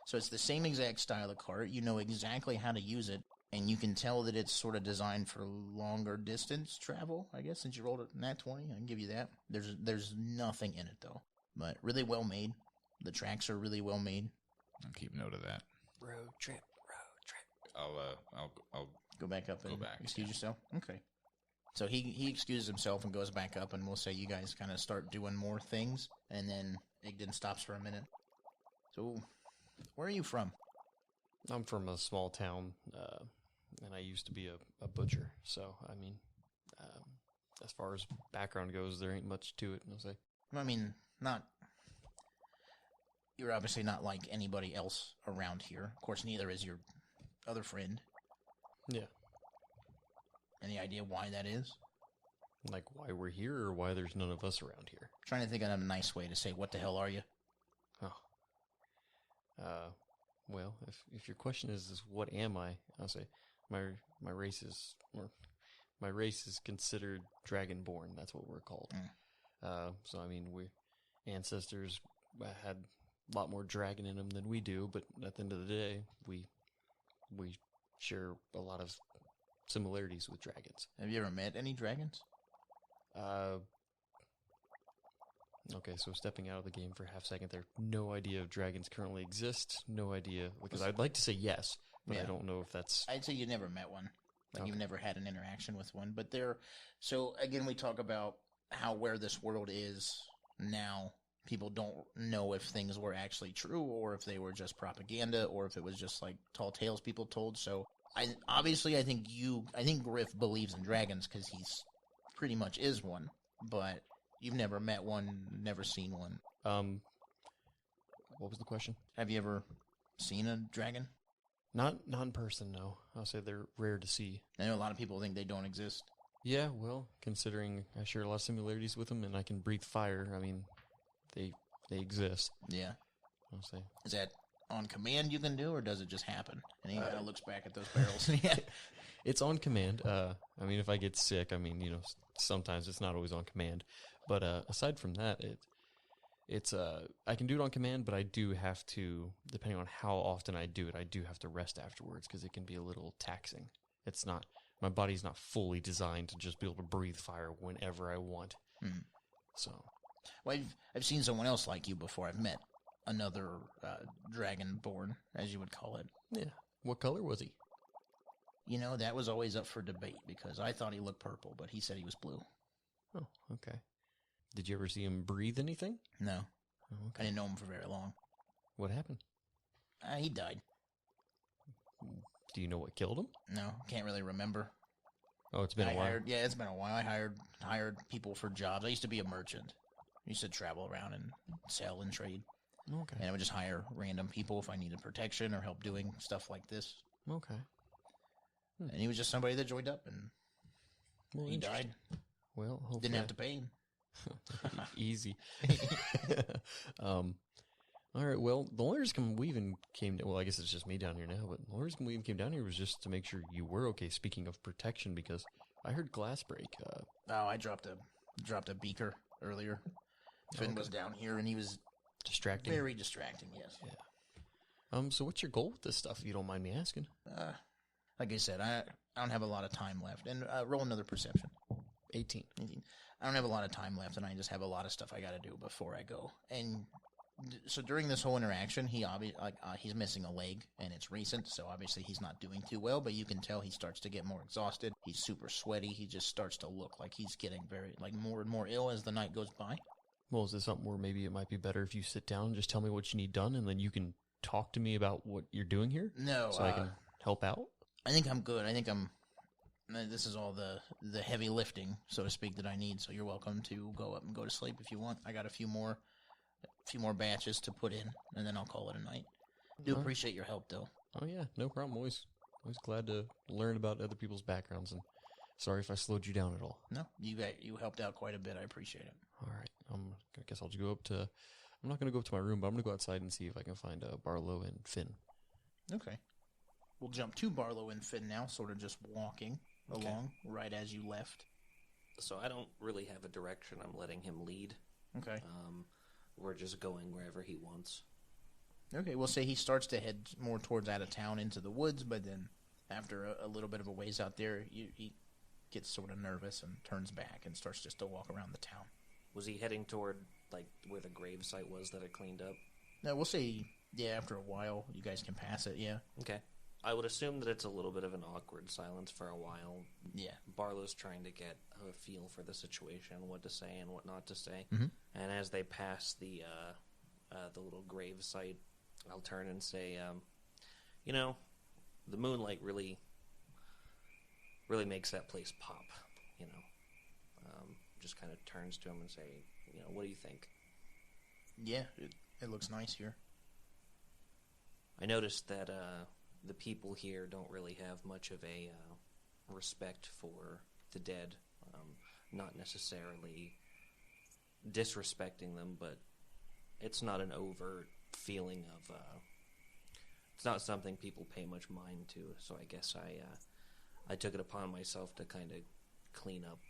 Speaker 2: So it's the same exact style of cart. You know exactly how to use it, and you can tell that it's sort of designed for longer distance travel, I guess, since you rolled a Nat 20. I can give you that. There's nothing in it, though. But really well made. The tracks are really well made.
Speaker 1: I'll keep note of that.
Speaker 4: Road trip.
Speaker 1: I'll
Speaker 2: Go back up and excuse yourself? Okay. So he excuses himself and goes back up, and we'll say you guys kind of start doing more things, and then Igdan stops for a minute. So, where are you from?
Speaker 3: I'm from a small town, and I used to be a butcher. So, I mean, as far as background goes, there ain't much to it, I'll say.
Speaker 2: I mean, you're obviously not like anybody else around here. Of course, neither is your other friend.
Speaker 3: Yeah.
Speaker 2: Any idea why that is?
Speaker 3: Like why we're here or why there's none of us around here?
Speaker 2: Trying to think of a nice way to say, what the hell are you?
Speaker 3: Oh. Well, if your question is what am I? I'll say my race is considered dragonborn. That's what we're called. So I mean, we ancestors had a lot more dragon in them than we do, but at the end of the day, we share a lot of similarities with dragons.
Speaker 2: Have you ever met any dragons?
Speaker 3: Okay, so stepping out of the game for a half second there, no idea if dragons currently exist, no idea, because I'd like to say yes, but I don't know if that's...
Speaker 2: I'd say you never met one. Like, you've never had an interaction with one, but so again, we talk about where this world is now. People don't know if things were actually true, or if they were just propaganda, or if it was just like tall tales people told. So I think Grif believes in dragons because he's pretty much is one, but you've never met one, never seen one.
Speaker 3: What was the question?
Speaker 2: Have you ever seen a dragon?
Speaker 3: Not in person, no. I'll say they're rare to see.
Speaker 2: I know a lot of people think they don't exist.
Speaker 3: Yeah, well, considering I share a lot of similarities with them and I can breathe fire, I mean, they exist.
Speaker 2: Yeah.
Speaker 3: I'll say.
Speaker 2: Is that on command you can do, or does it just happen? And he kind of looks back at those barrels. Yeah.
Speaker 3: It's on command. I mean, if I get sick, I mean, sometimes it's not always on command. But aside from that, it's I can do it on command, but I do have to, depending on how often I do it, I do have to rest afterwards because it can be a little taxing. It's not, my body's not fully designed to just be able to breathe fire whenever I want.
Speaker 2: Mm.
Speaker 3: So.
Speaker 2: Well, I've seen someone else like you before. I've met another dragonborn, as you would call it.
Speaker 3: Yeah. What color was he?
Speaker 2: You know, that was always up for debate because I thought he looked purple, but he said he was blue.
Speaker 3: Oh, okay. Did you ever see him breathe anything?
Speaker 2: No.
Speaker 3: Oh,
Speaker 2: I
Speaker 3: okay.
Speaker 2: didn't know him for very long.
Speaker 3: What happened?
Speaker 2: He died.
Speaker 3: Do you know what killed him?
Speaker 2: No, can't really remember.
Speaker 3: Oh, it's been a while.
Speaker 2: It's been a while. I hired people for jobs. I used to be a merchant. I used to travel around and sell and trade.
Speaker 3: Okay.
Speaker 2: And I would just hire random people if I needed protection or help doing stuff like this.
Speaker 3: Okay.
Speaker 2: And he was just somebody that joined up, and
Speaker 3: Well,
Speaker 2: he died.
Speaker 3: Well, hopefully
Speaker 2: Didn't have to pay him.
Speaker 3: Easy. All right. Well, the only reason we even came down, well, I guess it's just me down here now, but the only reason we even came down here was just to make sure you were okay. Speaking of protection, because I heard glass break.
Speaker 2: I dropped a beaker earlier. Finn was down here, and he was
Speaker 3: Distracting.
Speaker 2: very distracting. Yes.
Speaker 3: Yeah. So what's your goal with this stuff, if you don't mind me asking?
Speaker 2: Like I said, I don't have a lot of time left. And roll another perception.
Speaker 3: 18.
Speaker 2: 18. I don't have a lot of time left, and I just have a lot of stuff I got to do before I go. And so during this whole interaction, he's missing a leg, and it's recent, so obviously he's not doing too well. But you can tell he starts to get more exhausted. He's super sweaty. He just starts to look like he's getting more and more ill as the night goes by.
Speaker 3: Well, is this something where maybe it might be better if you sit down and just tell me what you need done, and then you can talk to me about what you're doing here?
Speaker 2: No,
Speaker 3: so I can help out?
Speaker 2: I think I'm good. This is all the heavy lifting, so to speak, that I need. So you're welcome to go up and go to sleep if you want. I got a few more batches to put in, and then I'll call it a night. Do appreciate your help, though.
Speaker 3: Oh yeah, no problem. Always glad to learn about other people's backgrounds, and sorry if I slowed you down at all.
Speaker 2: No, you helped out quite a bit. I appreciate it.
Speaker 3: All right, I guess I'll just go up to. I'm not going to go up to my room, but I'm going to go outside and see if I can find Barlowe and Finn.
Speaker 2: Okay. We'll jump to Barlowe and Finn now, sort of just walking along right as you left.
Speaker 4: So I don't really have a direction. I'm letting him lead.
Speaker 2: Okay.
Speaker 4: We're just going wherever he wants.
Speaker 2: Okay, we'll say he starts to head more towards out of town into the woods, but then after a little bit of a ways out there, he gets sort of nervous and turns back and starts just to walk around the town.
Speaker 4: Was he heading toward, like, where the grave site was that I cleaned up?
Speaker 2: No, we'll say, after a while, you guys can pass it, yeah.
Speaker 4: Okay. I would assume that it's a little bit of an awkward silence for a while.
Speaker 2: Yeah.
Speaker 4: Barlow's trying to get a feel for the situation, what to say and what not to say.
Speaker 2: Mm-hmm.
Speaker 4: And as they pass the little grave site, I'll turn and say, the moonlight really makes that place pop, Just kind of turns to him and say, what do you think?
Speaker 2: Yeah, it looks nice here.
Speaker 4: I noticed that the people here don't really have much of a respect for the dead. Not necessarily disrespecting them, but it's not an overt feeling of... it's not something people pay much mind to, so I guess I took it upon myself to kind of clean up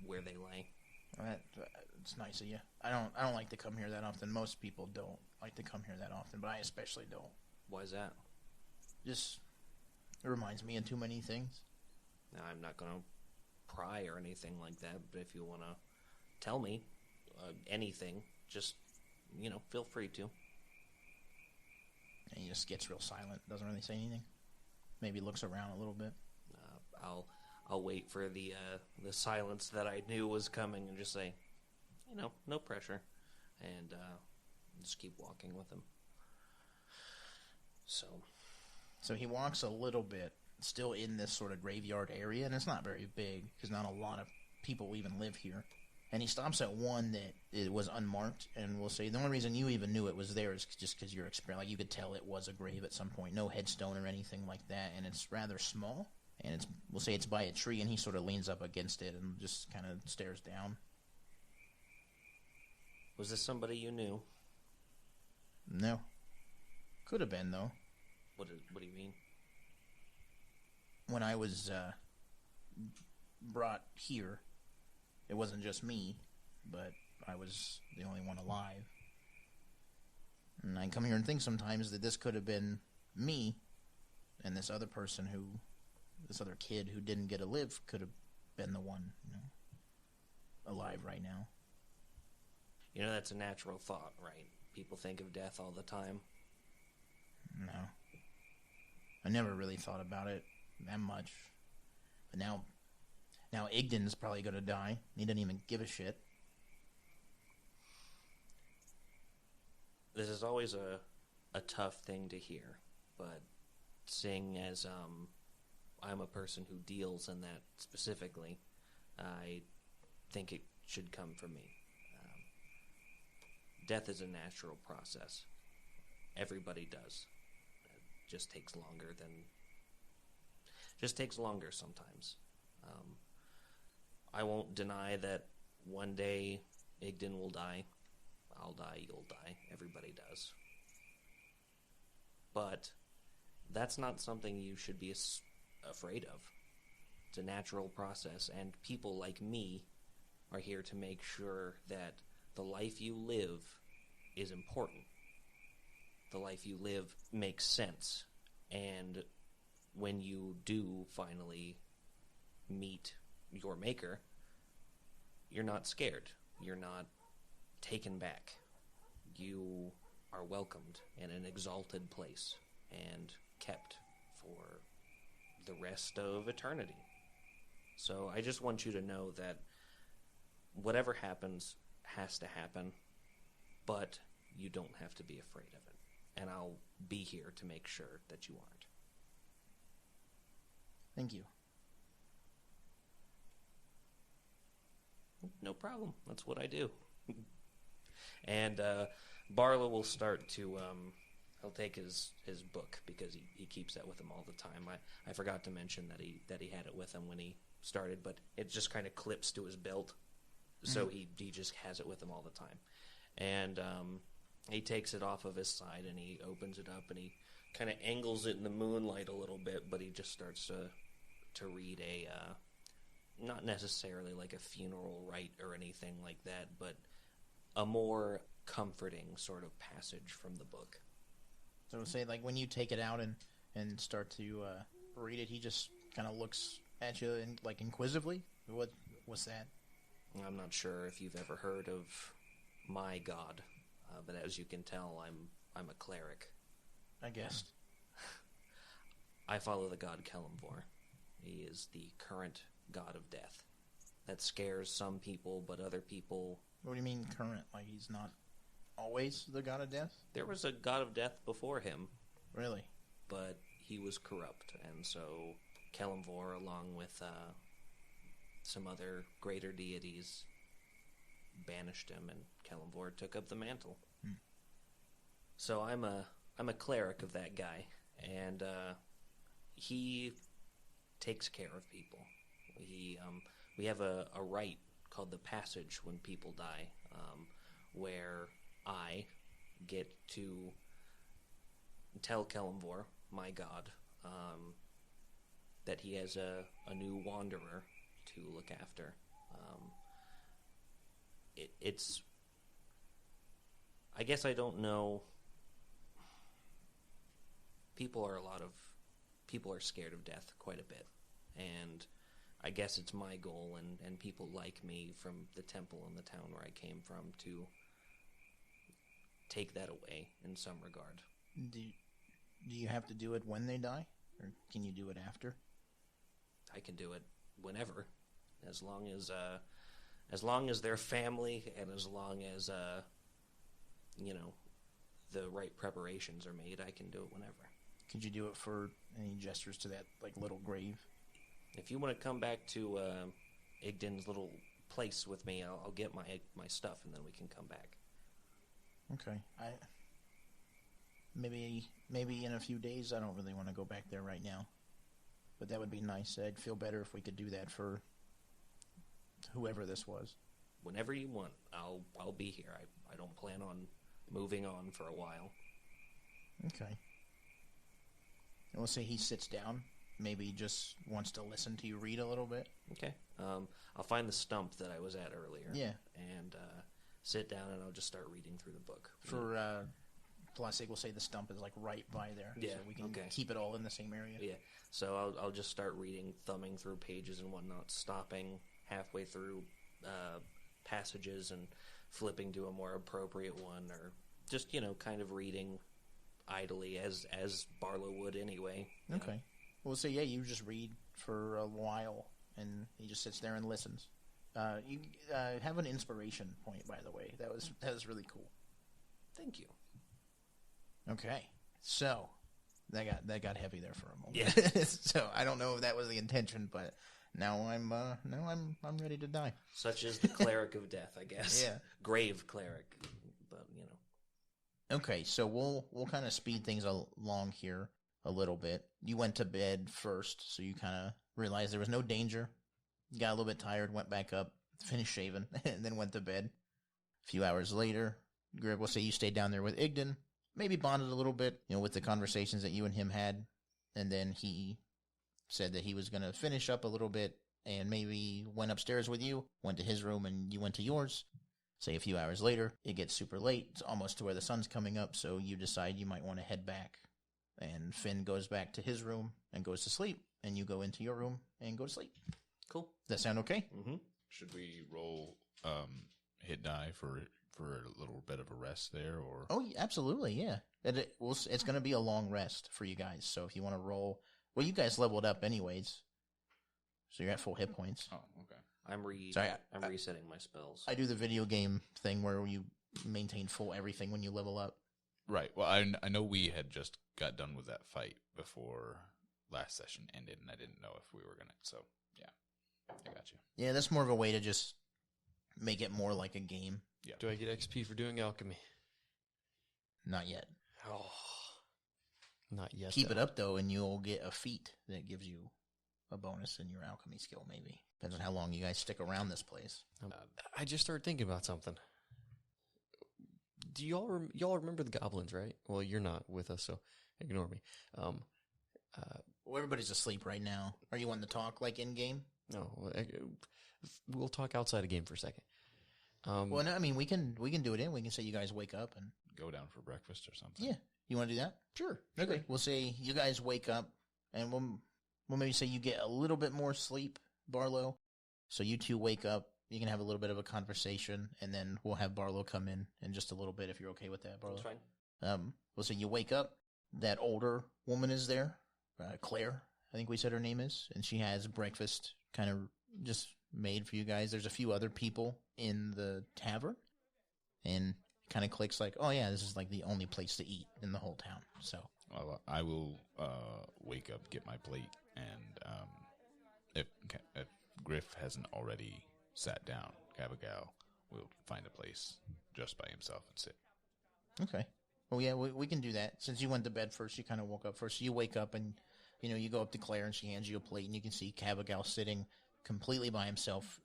Speaker 4: where they lay.
Speaker 2: It's nice of you. I don't like to come here that often. Most people don't like to come here that often, but I especially don't.
Speaker 4: Why is that?
Speaker 2: Just, it reminds me of too many things.
Speaker 4: Now, I'm not going to pry or anything like that, but if you want to tell me anything, just, feel free to.
Speaker 2: And he just gets real silent, doesn't really say anything. Maybe looks around a little bit.
Speaker 4: I'll wait for the silence that I knew was coming and just say, no pressure, and just keep walking with him.
Speaker 2: So he walks a little bit, still in this sort of graveyard area, and it's not very big because not a lot of people even live here. And he stops at one that it was unmarked, and we'll say the only reason you even knew it was there is just because you're experienced. Like you could tell it was a grave at some point, no headstone or anything like that, and it's rather small. And we'll say it's by a tree, and he sort of leans up against it and just kind of stares down.
Speaker 4: Was this somebody you knew?
Speaker 2: No. Could have been, though.
Speaker 4: What do you mean?
Speaker 2: When I was brought here, it wasn't just me, but I was the only one alive. And I come here and think sometimes that this could have been me, and this other kid who didn't get to live could have been the one, alive right now.
Speaker 4: That's a natural thought, right? people think of death all the time.
Speaker 2: No. I never really thought about it that much. But now Igdan's probably going to die. He doesn't even give a shit.
Speaker 4: This is always a tough thing to hear, but seeing as I'm a person who deals in that specifically, I think it should come from me. Death is a natural process. Everybody does. It just takes longer sometimes. I won't deny that one day Igdan will die. I'll die, you'll die. Everybody does. But that's not something you should be afraid of. It's a natural process, and people like me are here to make sure that the life you live is important. The life you live makes sense. And when you do finally meet your maker, you're not scared. You're not taken back. You are welcomed in an exalted place and kept for the rest of eternity. So I just want you to know that whatever happens has to happen, but you don't have to be afraid of it. And I'll be here to make sure that you aren't.
Speaker 2: Thank you.
Speaker 4: No problem. That's what I do. And Barlowe will start to... he'll take his book because he keeps that with him all the time. I forgot to mention that he had it with him when he started, but it just kind of clips to his belt, so he just has it with him all the time. And he takes it off of his side and he opens it up and he kind of angles it in the moonlight a little bit, but he just starts to read a not necessarily like a funeral rite or anything like that, but a more comforting sort of passage from the book.
Speaker 2: So say, like, when you take it out and start to read it, he just kind of looks at you and, like, inquisitively? What's that?
Speaker 4: I'm not sure if you've ever heard of my god, but as you can tell, I'm a cleric.
Speaker 2: I guess.
Speaker 4: I follow the god Kelemvor. He is the current god of death. That scares some people, but other people...
Speaker 2: What do you mean current? Like, he's not always the god of death?
Speaker 4: There was a god of death before him.
Speaker 2: Really?
Speaker 4: But he was corrupt, and so Kelemvor, along with some other greater deities, banished him, and Kelemvor took up the mantle. So I'm a cleric of that guy, and he takes care of people. We have a rite called the Passage when people die, where I get to tell Kelemvor, my god, that he has a new wanderer to look after. It's... I guess I don't know... People are scared of death quite a bit. And I guess it's my goal and people like me from the temple in the town where I came from to take that away in some regard.
Speaker 2: Do you have to do it when they die? Or can you do it after?
Speaker 4: I can do it whenever, as long as they're family and as long as the right preparations are made, I can do it whenever.
Speaker 2: Could you do it for any gestures to that, like, little grave?
Speaker 4: If you want to come back to Igdan's little place with me, I'll get my stuff and then we can come back.
Speaker 2: Okay. Maybe in a few days. I don't really want to go back there right now, but that would be nice. I'd feel better if we could do that for whoever this was.
Speaker 4: Whenever you want, I'll be here. I don't plan on moving on for a while.
Speaker 2: Okay. And we'll say he sits down. Maybe just wants to listen to you read a little bit.
Speaker 4: Okay. I'll find the stump that I was at earlier.
Speaker 2: Yeah.
Speaker 4: And sit down and I'll just start reading through the book.
Speaker 2: For plus, we'll say the stump is like right by there.
Speaker 4: Yeah.
Speaker 2: So we can keep it all in the same area.
Speaker 4: Yeah. So I'll just start reading, thumbing through pages and whatnot, stopping halfway through passages and flipping to a more appropriate one, or Just, kind of reading idly as Barlowe would anyway.
Speaker 2: Okay. Well, so yeah, you just read for a while, and he just sits there and listens. You have an inspiration point, by the way. That was really cool.
Speaker 4: Thank you.
Speaker 2: Okay, so that got heavy there for a moment.
Speaker 4: Yeah.
Speaker 2: So I don't know if that was the intention, but now I'm ready to die.
Speaker 4: Such as the cleric of death, I guess.
Speaker 2: Yeah.
Speaker 4: Grave cleric, but
Speaker 2: Okay, so we'll kind of speed things along here a little bit. You went to bed first, so you kind of realized there was no danger. You got a little bit tired, went back up, finished shaving, and then went to bed. A few hours later, Grib will say you stayed down there with Igdan, maybe bonded a little bit, with the conversations that you and him had, and then he said that he was going to finish up a little bit and maybe went upstairs with you, went to his room, and you went to yours. Say a few hours later, it gets super late. It's almost to where the sun's coming up, so you decide you might want to head back. And Finn goes back to his room and goes to sleep, and you go into your room and go to sleep.
Speaker 4: cool.
Speaker 2: Does that sound okay?
Speaker 4: Mm-hmm.
Speaker 1: Should we roll hit die for a little bit of a rest there, or?
Speaker 2: Oh, yeah, absolutely, yeah. It's going to be a long rest for you guys, so if you want to roll... Well, you guys leveled up anyways, so you're at full hit points.
Speaker 1: Oh, okay.
Speaker 4: I'm resetting my spells.
Speaker 2: I do the video game thing where you maintain full everything when you level up.
Speaker 1: Right. Well, I know we had just got done with that fight before last session ended, and I didn't know if we were going to. So, yeah. I got you.
Speaker 2: Yeah, that's more of a way to just make it more like a game.
Speaker 1: Yeah.
Speaker 3: Do I get XP for doing alchemy?
Speaker 2: Not yet.
Speaker 3: Oh, not yet.
Speaker 2: Keep it up, though, and you'll get a feat that gives you a bonus in your alchemy skill, maybe. Depends on how long you guys stick around this place.
Speaker 3: I just started thinking about something. Do y'all remember the goblins, right? Well, you're not with us, so ignore me.
Speaker 2: Well, everybody's asleep right now. Are you wanting to talk like in game?
Speaker 3: No, we'll talk outside of game for a second.
Speaker 2: Well, no, I mean we can do it in. We can say you guys wake up and
Speaker 1: Go down for breakfast or something.
Speaker 2: yeah. You want to do that?
Speaker 3: Sure.
Speaker 2: Okay. We'll say you guys wake up, and we'll maybe say you get a little bit more sleep, Barlowe. So you two wake up. You can have a little bit of a conversation, and then we'll have Barlowe come in just a little bit if you're okay with that, Barlowe.
Speaker 4: That's fine.
Speaker 2: We'll say you wake up. That older woman is there, Claire, I think we said her name is, and she has breakfast kind of just made for you guys. There's a few other people in the tavern, and it kind of clicks like, oh yeah, this is like the only place to eat in the whole town. So
Speaker 1: Well, I will wake up, get my plate, and if Grif hasn't already sat down, Kavagal will find a place just by himself and sit.
Speaker 2: okay. Well, yeah, we can do that. Since you went to bed first, you kind of woke up first. So you wake up and, you go up to Claire and she hands you a plate and you can see Kavagal sitting completely by himself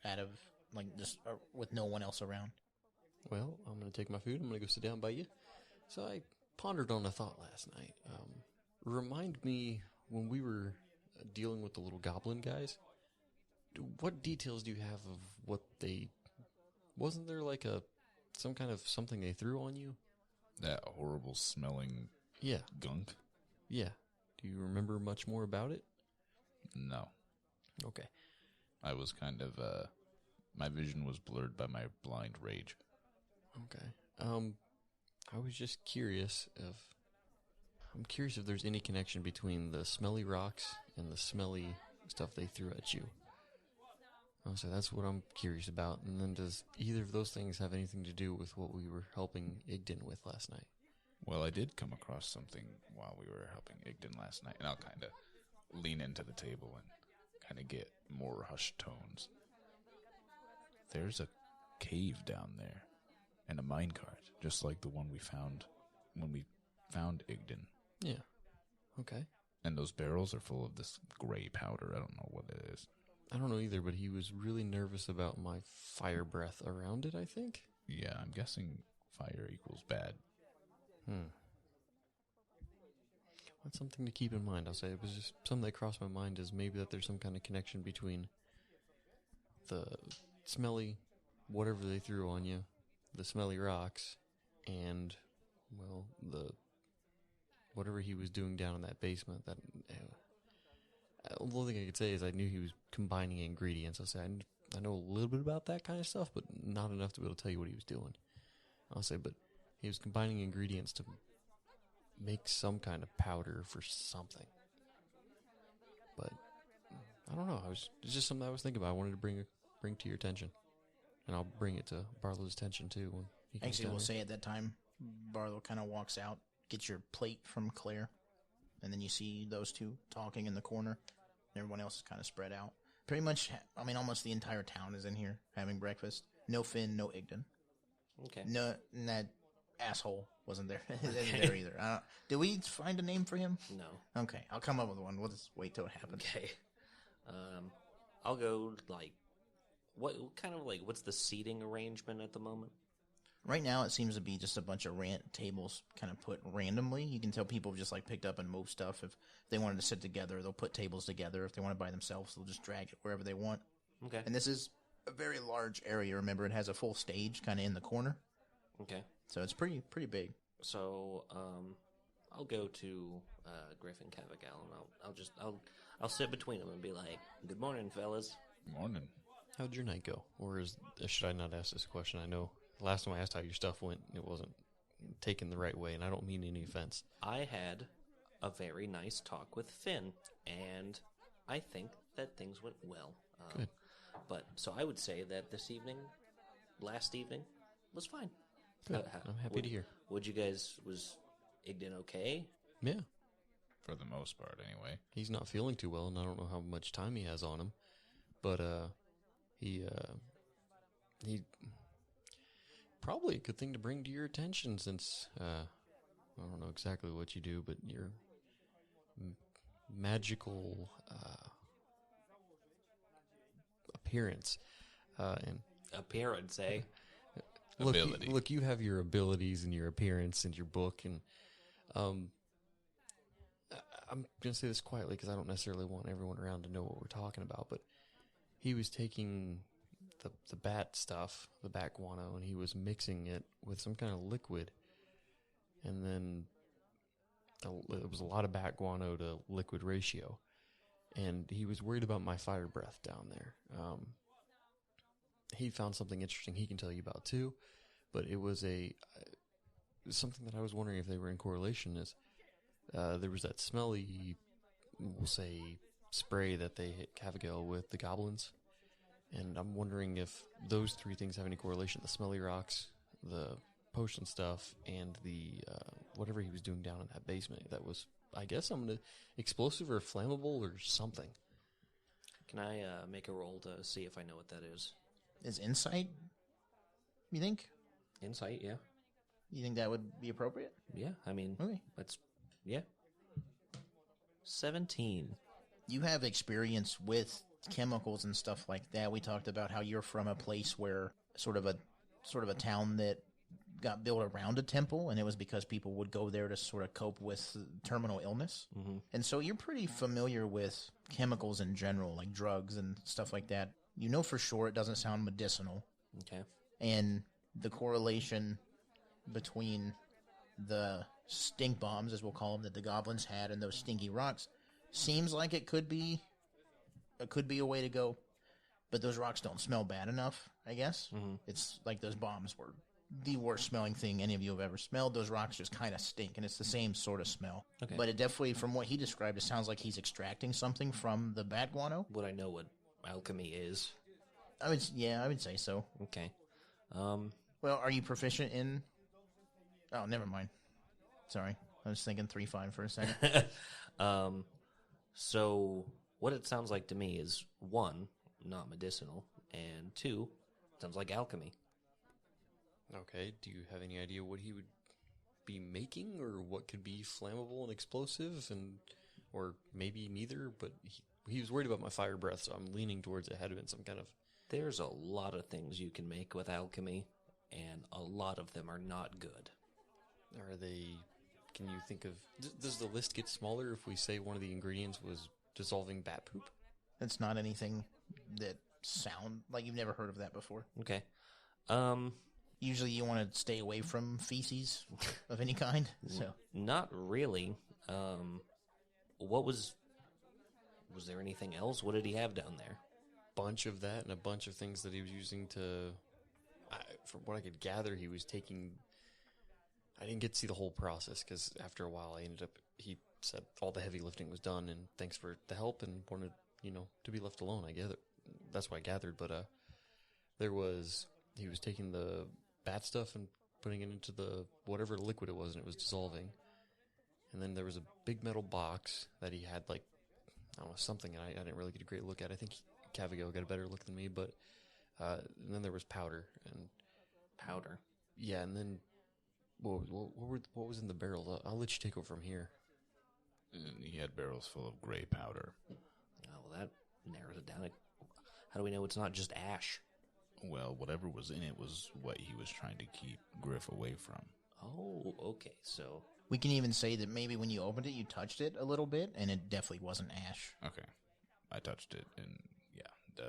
Speaker 2: just with no one else around.
Speaker 3: Well, I'm going to take my food. I'm going to go sit down by you. So I pondered on a thought last night. Remind me when we were dealing with the little goblin guys, what details do you have of what they... Wasn't there like some kind of something they threw on you?
Speaker 1: That horrible smelling gunk?
Speaker 3: Yeah. Do you remember much more about it?
Speaker 1: No.
Speaker 3: Okay.
Speaker 1: I was kind of, my vision was blurred by my blind rage.
Speaker 3: Okay. I was just curious if there's any connection between the smelly rocks and the smelly stuff they threw at you. So that's what I'm curious about. And then does either of those things have anything to do with what we were helping Igdan with last night?
Speaker 1: Well, I did come across something while we were helping Igdan last night, and I'll kind of lean into the table and kind of get more hushed tones. There's a cave down there, and a minecart, just like the one we found when we found Igdan.
Speaker 3: Yeah. Okay.
Speaker 1: And those barrels are full of this gray powder. I don't know what it is.
Speaker 3: I don't know either, but he was really nervous about my fire breath around it, I think.
Speaker 1: Yeah, I'm guessing fire equals bad.
Speaker 3: That's something to keep in mind. I'll say it was just something that crossed my mind is maybe that there's some kind of connection between the smelly whatever they threw on you, the smelly rocks, and, well, the whatever he was doing down in that basement. That the only thing I could say is I knew he was combining ingredients. I'll say I know a little bit about that kind of stuff, but not enough to be able to tell you what he was doing. I'll say, but He was combining ingredients to make some kind of powder for something. But I don't know. It's just something I was thinking about. I wanted to bring to your attention, and I'll bring it to Barlow's attention too when he comes
Speaker 2: Actually,
Speaker 3: down
Speaker 2: we'll
Speaker 3: here.
Speaker 2: say at that time, Barlowe kind of walks out, gets your plate from Claire, and then you see those two talking in the corner. Everyone else is kind of spread out. Pretty much, I mean, almost the entire town is in here having breakfast. No Finn, no Igdan.
Speaker 4: Okay.
Speaker 2: No, and that asshole wasn't there. Isn't there either. Did we find a name for him?
Speaker 4: No.
Speaker 2: Okay, I'll come up with one. We'll just wait till it happens.
Speaker 4: Okay. I'll go, what's the seating arrangement at the moment?
Speaker 2: Right now, it seems to be just a bunch of tables kind of put randomly. You can tell people have just picked up and moved stuff. If they wanted to sit together, they'll put tables together. If they want to by themselves, they'll just drag it wherever they want.
Speaker 4: Okay.
Speaker 2: And this is a very large area. Remember, it has a full stage kind of in the corner.
Speaker 4: Okay.
Speaker 2: So it's pretty big.
Speaker 4: So, I'll go to Grif and Kavagal, and I'll sit between them and be like, "Good morning, fellas."
Speaker 1: Morning.
Speaker 3: How'd your night go? Or should I not ask this question? I know last time I asked how your stuff went, it wasn't taken the right way, and I don't mean any offense.
Speaker 4: I had a very nice talk with Finn, and I think that things went well.
Speaker 3: Good.
Speaker 4: But so I would say that last evening, was fine.
Speaker 3: Good. I'm happy to hear.
Speaker 4: Was Igdan okay?
Speaker 3: Yeah.
Speaker 1: For the most part, anyway.
Speaker 3: He's not feeling too well, and I don't know how much time he has on him. But he probably a good thing to bring to your attention since I don't know exactly what you do, but your magical appearance and
Speaker 4: Appearance, eh?
Speaker 1: Ability.
Speaker 3: Look, you have your abilities and your appearance and your book, and I'm going to say this quietly because I don't necessarily want everyone around to know what we're talking about, but he was taking the bat stuff, the bat guano, and he was mixing it with some kind of liquid, and then it was a lot of bat guano to liquid ratio, and he was worried about my fire breath down there. He found something interesting he can tell you about too, but it was something that I was wondering if they were in correlation is there was that smelly, we'll say, spray that they hit Kavagal with, the goblins, and I'm wondering if those three things have any correlation, the smelly rocks, the potion stuff, and the whatever he was doing down in that basement. That was, I guess, explosive or flammable or something.
Speaker 4: Can I make a roll to see if I know what that is?
Speaker 2: Is insight, you think?
Speaker 4: Insight, yeah.
Speaker 2: You think that would be appropriate?
Speaker 4: Yeah, I mean,
Speaker 2: Okay.
Speaker 4: yeah. 17.
Speaker 2: You have experience with chemicals and stuff like that. We talked about how you're from a place where sort of a town that got built around a temple, and it was because people would go there to sort of cope with terminal illness.
Speaker 4: Mm-hmm.
Speaker 2: And so you're pretty familiar with chemicals in general, like drugs and stuff like that. You know for sure it doesn't sound medicinal.
Speaker 4: Okay.
Speaker 2: And the correlation between the stink bombs, as we'll call them, that the goblins had and those stinky rocks seems like it could be a way to go. But those rocks don't smell bad enough, I guess.
Speaker 4: Mm-hmm.
Speaker 2: It's like those bombs were the worst smelling thing any of you have ever smelled. Those rocks just kind of stink, and it's the same sort of smell.
Speaker 4: Okay.
Speaker 2: But it definitely, from what he described, it sounds like he's extracting something from the bat guano.
Speaker 4: Would I know what alchemy is?
Speaker 2: I would say so.
Speaker 4: Okay.
Speaker 2: Well, are you proficient in... Oh, never mind. Sorry. I was thinking 3-5 for a second.
Speaker 4: So what it sounds like to me is, 1, not medicinal, and 2, sounds like alchemy.
Speaker 3: Okay, do you have any idea what he would be making, or what could be flammable and explosive, or maybe neither, but he was worried about my fire breath, so I'm leaning towards it had been some kind of...
Speaker 4: There's a lot of things you can make with alchemy, and a lot of them are not good.
Speaker 3: Are they... Can you think of... Does the list get smaller if we say one of the ingredients was dissolving bat poop?
Speaker 2: That's not anything that sound like you've never heard of that before.
Speaker 4: Okay.
Speaker 2: Usually you want to stay away from feces of any kind. So
Speaker 4: Not really. Was there anything else? What did he have down there?
Speaker 3: Bunch of that and a bunch of things that he was using to... from what I could gather, he was taking I didn't get to see the whole process because after a while he said all the heavy lifting was done and thanks for the help and wanted, to be left alone, I gather. That's what I gathered, but he was taking the bad stuff and putting it into the whatever liquid it was and it was dissolving. And then there was a big metal box that he had like, I don't know, something, and I didn't really get a great look at. I think Kavagal got a better look than me, but and then there was powder.
Speaker 4: Powder?
Speaker 3: Yeah, and then what was in the barrels? I'll let you take over from here.
Speaker 1: And he had barrels full of gray powder.
Speaker 4: Oh, well, that narrows it down. How do we know it's not just ash?
Speaker 1: Well, whatever was in it was what he was trying to keep Grif away from.
Speaker 4: Oh, okay, so...
Speaker 2: We can even say that maybe when you opened it, you touched it a little bit, and it definitely wasn't ash.
Speaker 1: Okay. I touched it, and yeah,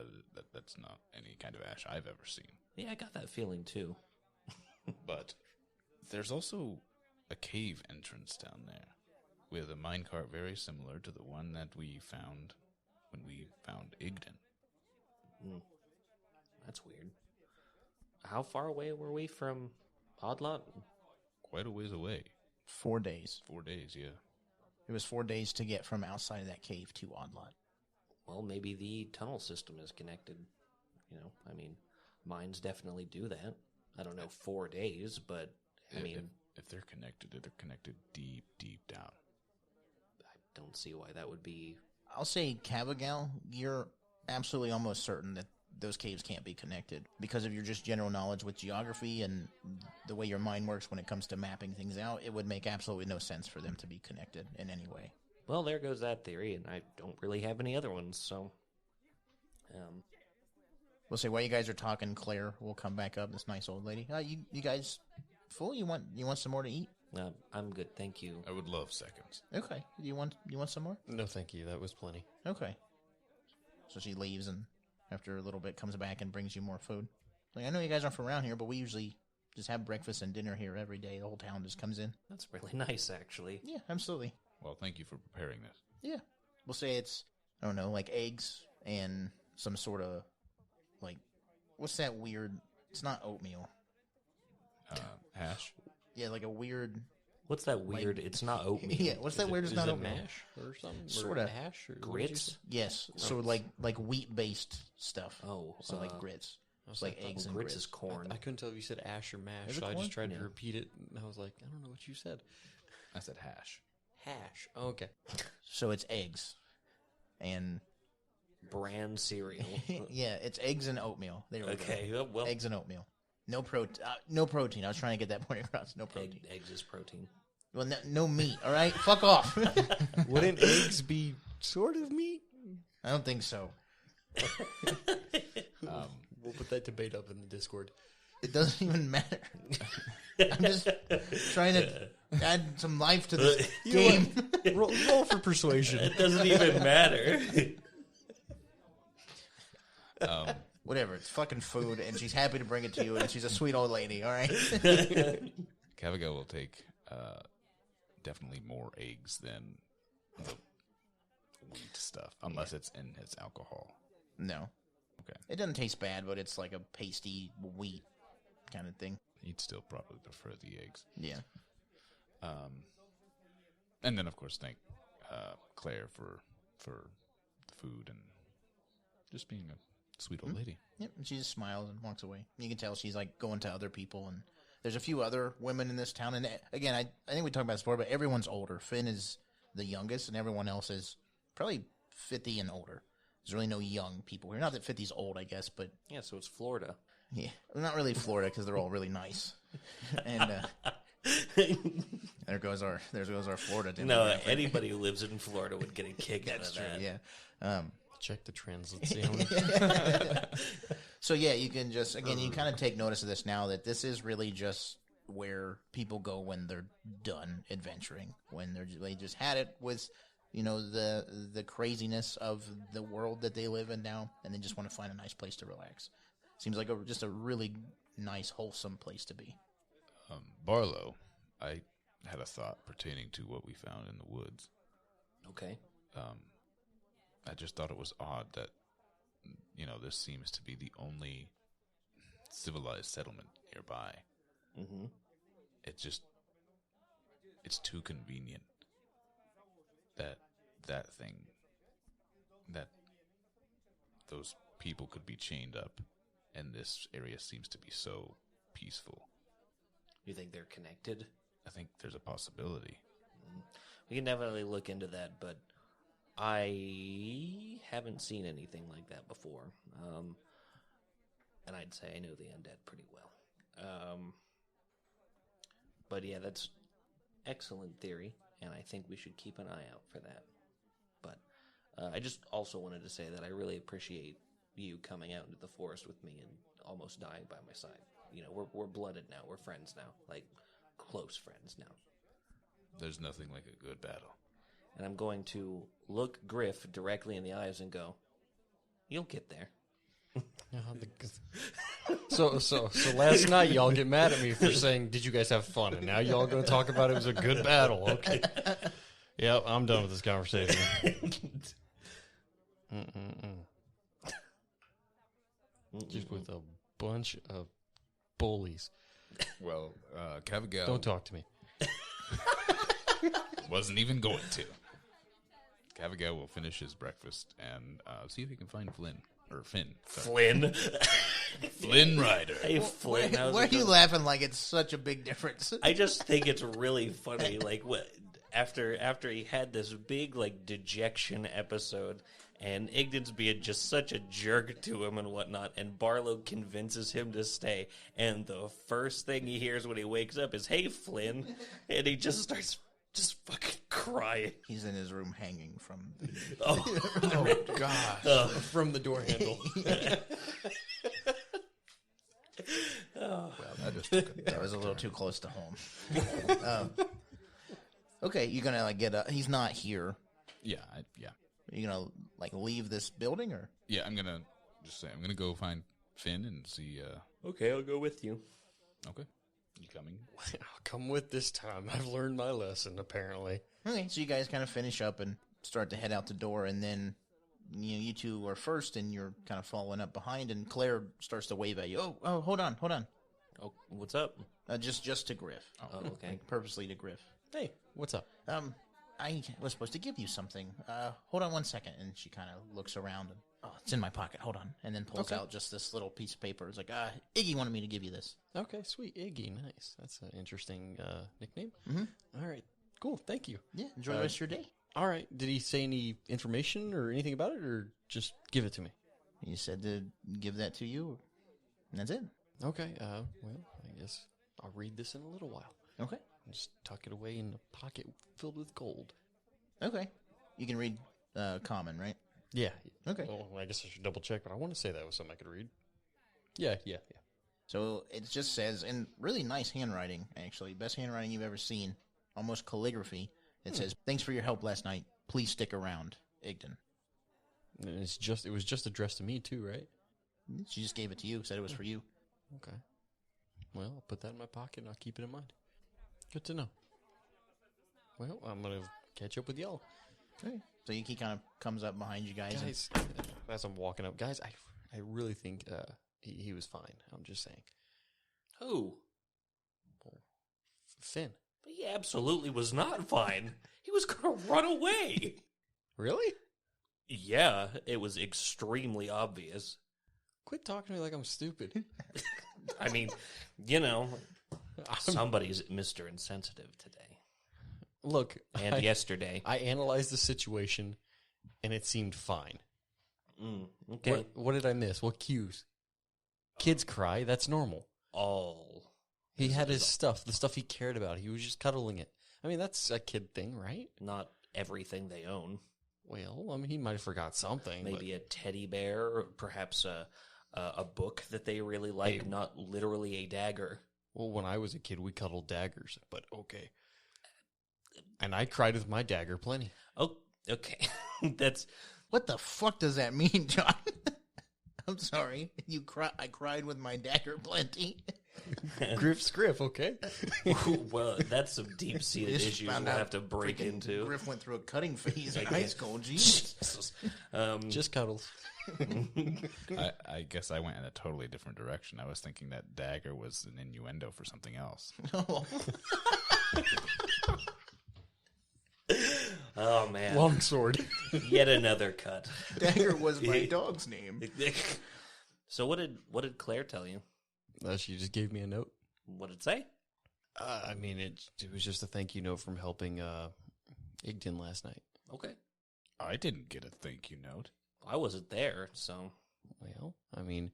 Speaker 1: that's not any kind of ash I've ever seen.
Speaker 4: Yeah, I got that feeling, too.
Speaker 1: But there's also a cave entrance down there with a minecart very similar to the one that we found when we found Igdan.
Speaker 4: That's weird. How far away were we from Oddlot?
Speaker 1: Quite a ways away.
Speaker 2: 4 days.
Speaker 1: 4 days, yeah.
Speaker 2: It was 4 days to get from outside of that cave to Oddlot.
Speaker 4: Well, maybe the tunnel system is connected. Mines definitely do that. I don't know 4 days, but
Speaker 1: if they're connected deep, deep down.
Speaker 4: I don't see why that would be.
Speaker 2: I'll say, Kavagal, you're absolutely almost certain that those caves can't be connected because of your just general knowledge with geography and the way your mind works when it comes to mapping things out. It would make absolutely no sense for them to be connected in any way.
Speaker 4: Well, there goes that theory, and I don't really have any other ones, so...
Speaker 2: We'll say, while you guys are talking, Claire will come back up, this nice old lady. You guys full? You want some more to eat?
Speaker 4: I'm good, thank you.
Speaker 1: I would love seconds.
Speaker 2: Okay. You want some more?
Speaker 3: No, thank you. That was plenty.
Speaker 2: Okay. So she leaves and after a little bit comes back and brings you more food. Like, I know you guys aren't from around here, but we usually just have breakfast and dinner here every day. The whole town just comes in.
Speaker 4: That's really nice, actually.
Speaker 2: Yeah, absolutely.
Speaker 1: Well, thank you for preparing this.
Speaker 2: Yeah. We'll say it's, I don't know, like eggs and some sort of, like, what's that weird, it's not oatmeal.
Speaker 1: Hash?
Speaker 2: Yeah, like a weird...
Speaker 4: What's that weird? It's not oatmeal.
Speaker 2: Yeah, what's that weird? It's not oatmeal.
Speaker 3: Mash or something?
Speaker 2: Sort of.
Speaker 3: Hash? Or
Speaker 4: Grits?
Speaker 2: Yes, so like wheat-based stuff.
Speaker 4: Oh.
Speaker 2: So like grits.
Speaker 3: I
Speaker 2: It's
Speaker 3: was
Speaker 2: like
Speaker 3: like,
Speaker 2: eggs and
Speaker 4: grits
Speaker 2: grits.
Speaker 4: is corn.
Speaker 3: I couldn't tell if you said ash or mash,
Speaker 2: Is it
Speaker 3: so I
Speaker 2: corn?
Speaker 3: just tried to
Speaker 4: Yeah.
Speaker 3: repeat it, and I was like, I don't know what you said.
Speaker 1: I said hash.
Speaker 3: Hash. Oh, okay.
Speaker 2: So it's eggs. And
Speaker 4: Bran cereal.
Speaker 2: yeah, it's eggs and oatmeal. There we
Speaker 4: Okay,
Speaker 2: go.
Speaker 4: well,
Speaker 2: Eggs and oatmeal. No protein. I was trying to get that point across. No protein.
Speaker 4: eggs is protein.
Speaker 2: Well, no meat. All right, fuck off.
Speaker 3: Wouldn't eggs be sort of meat?
Speaker 2: I don't think so.
Speaker 3: We'll put that debate up in the Discord.
Speaker 2: It doesn't even matter. I'm just trying to add some life to this game.
Speaker 3: roll for persuasion.
Speaker 4: It doesn't even matter.
Speaker 2: Whatever. It's fucking food, and she's happy to bring it to you, and she's a sweet old lady. All right.
Speaker 1: Kavagal will take definitely more eggs than the wheat stuff, unless it's in his alcohol.
Speaker 2: No.
Speaker 1: Okay.
Speaker 2: It doesn't taste bad, but it's like a pasty wheat kind of thing.
Speaker 1: He'd still probably prefer the eggs.
Speaker 2: Yeah.
Speaker 1: And then, of course, thank Claire for the food and just being a sweet old lady.
Speaker 2: Yep. And she just smiles and walks away. You can tell she's like going to other people, and there's a few other women in this town. And again, I think we talked about this before, but everyone's older. Finn is the youngest, and everyone else is probably 50 and older. There's really no young people here. Not that 50's old, I guess, but
Speaker 4: Yeah, so it's Florida.
Speaker 2: yeah, not really Florida because they're all really nice. And there goes our Florida.
Speaker 4: No, anybody who lives in Florida would get a kick out of that.
Speaker 2: Yeah.
Speaker 3: Check the translate sound.
Speaker 2: So yeah, you can just again you kind of take notice of this now that this is really just where people go when they're done adventuring, when they just had it with the craziness of the world that they live in now, and they just want to find a nice place to relax. Seems like just a really nice, wholesome place to be.
Speaker 1: Barlowe, I had a thought pertaining to what we found in the woods.
Speaker 4: Okay.
Speaker 1: I just thought it was odd that, this seems to be the only civilized settlement nearby.
Speaker 4: Mm-hmm.
Speaker 1: It just it's too convenient that those people could be chained up, and this area seems to be so peaceful.
Speaker 4: You think they're connected?
Speaker 1: I think there's a possibility.
Speaker 4: We can definitely look into that, but I haven't seen anything like that before. And I'd say I know the undead pretty well. But yeah, that's excellent theory, and I think we should keep an eye out for that. But I just also wanted to say that I really appreciate you coming out into the forest with me and almost dying by my side. You know, we're blooded now. We're friends now, like close friends now.
Speaker 1: There's nothing like a good battle.
Speaker 4: And I'm going to look Grif directly in the eyes and go, "You'll get there."
Speaker 3: So last night y'all get mad at me for saying, "Did you guys have fun?" And now y'all going to talk about it was a good battle. Okay. Yep, I'm done with this conversation. Just with a bunch of bullies.
Speaker 1: Well, Kavagal
Speaker 3: Don't talk to me.
Speaker 1: wasn't even going to. Kavagal will finish his breakfast and see if he can find Flynn. Or Finn. Sorry.
Speaker 4: Flynn.
Speaker 1: Flynn Rider.
Speaker 4: Hey, Flynn.
Speaker 2: Why are you laughing like it's such a big difference?
Speaker 4: I just think it's really funny. Like, what after he had this big, like, dejection episode, and Igdan's being just such a jerk to him and whatnot, and Barlowe convinces him to stay, and the first thing he hears when he wakes up is, "Hey, Flynn," and he just starts just fucking crying.
Speaker 2: He's in his room hanging from the...
Speaker 3: Oh, gosh. From the door handle.
Speaker 1: Well, that
Speaker 2: was a little too close to home. Okay, you're gonna like get he's not here.
Speaker 1: Yeah.
Speaker 2: You're gonna like leave this building, or?
Speaker 1: Yeah, I'm gonna go find Finn and see.
Speaker 4: Okay, I'll go with you.
Speaker 1: Okay, you coming?
Speaker 3: I'll come with this time. I've learned my lesson, apparently.
Speaker 2: Okay, so you guys kind of finish up and start to head out the door, and then you two are first, and you're kind of following up behind, and Claire starts to wave at you. Oh, hold on.
Speaker 4: Oh, what's up?
Speaker 2: Just to Grif.
Speaker 4: Oh, okay.
Speaker 2: Like, purposely to Grif.
Speaker 3: Hey, what's up?
Speaker 2: I was supposed to give you something. Hold on 1 second. And she kind of looks around and, it's in my pocket. Hold on. And then pulls out just this little piece of paper. It's like, Iggy wanted me to give you this.
Speaker 3: Okay, sweet. Iggy, nice. That's an interesting nickname.
Speaker 2: Mm-hmm.
Speaker 3: All right, cool. Thank you.
Speaker 2: Yeah, enjoy the rest of your day.
Speaker 3: All right. Did he say any information or anything about it, or just give it to me?
Speaker 2: He said to give that to you, and that's it.
Speaker 3: Okay, well, I guess I'll read this in a little while.
Speaker 2: Okay.
Speaker 3: Just tuck it away in a pocket filled with gold.
Speaker 2: Okay. You can read common, right?
Speaker 3: Yeah.
Speaker 2: Okay.
Speaker 3: Well, I guess I should double check, but I want to say that was something I could read. Yeah.
Speaker 2: So it just says, in really nice handwriting, actually. Best handwriting you've ever seen. Almost calligraphy. It says, "Thanks for your help last night. Please stick around, Igdan."
Speaker 3: And it was just addressed to me too, right?
Speaker 2: She just gave it to you, said it was for you.
Speaker 3: Okay. Well, I'll put that in my pocket and I'll keep it in mind. Good to know. Well, I'm going to catch up with y'all.
Speaker 2: Okay. So he kind of comes up behind you guys.
Speaker 3: Guys, as I'm walking up, guys, I really think he was fine. I'm just saying.
Speaker 4: Who?
Speaker 3: Well, Finn.
Speaker 4: He absolutely was not fine. He was going to run away.
Speaker 3: Really?
Speaker 4: Yeah, it was extremely obvious.
Speaker 3: Quit talking to me like I'm stupid.
Speaker 4: I mean, somebody's Mr. Insensitive today.
Speaker 3: Look,
Speaker 4: and yesterday.
Speaker 3: I analyzed the situation, and it seemed fine.
Speaker 4: Okay.
Speaker 3: What did I miss? What cues? Kids cry. That's normal.
Speaker 4: All.
Speaker 3: He had his stuff, the stuff he cared about. He was just cuddling it. I mean, that's a kid thing, right?
Speaker 4: Not everything they own.
Speaker 3: Well, I mean, he might have forgot something.
Speaker 4: Maybe a teddy bear, or perhaps a book that they really like, not literally a dagger.
Speaker 3: Well, when I was a kid, we cuddled daggers, but okay. And I cried with my dagger plenty.
Speaker 4: Oh, okay. That's...
Speaker 2: What the fuck does that mean, John? I'm sorry. I cried with my dagger plenty.
Speaker 3: Grif's Grif, okay?
Speaker 4: Well, that's some deep-seated issues we'll have to break into.
Speaker 2: Grif went through a cutting phase in high school. Jesus.
Speaker 3: Just cuddles.
Speaker 1: I guess I went in a totally different direction. I was thinking that dagger was an innuendo for something else.
Speaker 4: Oh, man.
Speaker 3: Longsword.
Speaker 4: Yet another cut.
Speaker 2: Dagger was my dog's name.
Speaker 4: So what did Claire tell you?
Speaker 3: She just gave me a note.
Speaker 4: What did it say?
Speaker 3: I mean, it was just a thank you note from helping Igdan last night.
Speaker 4: Okay.
Speaker 1: I didn't get a thank you note.
Speaker 4: I wasn't there, so...
Speaker 3: Well, I mean,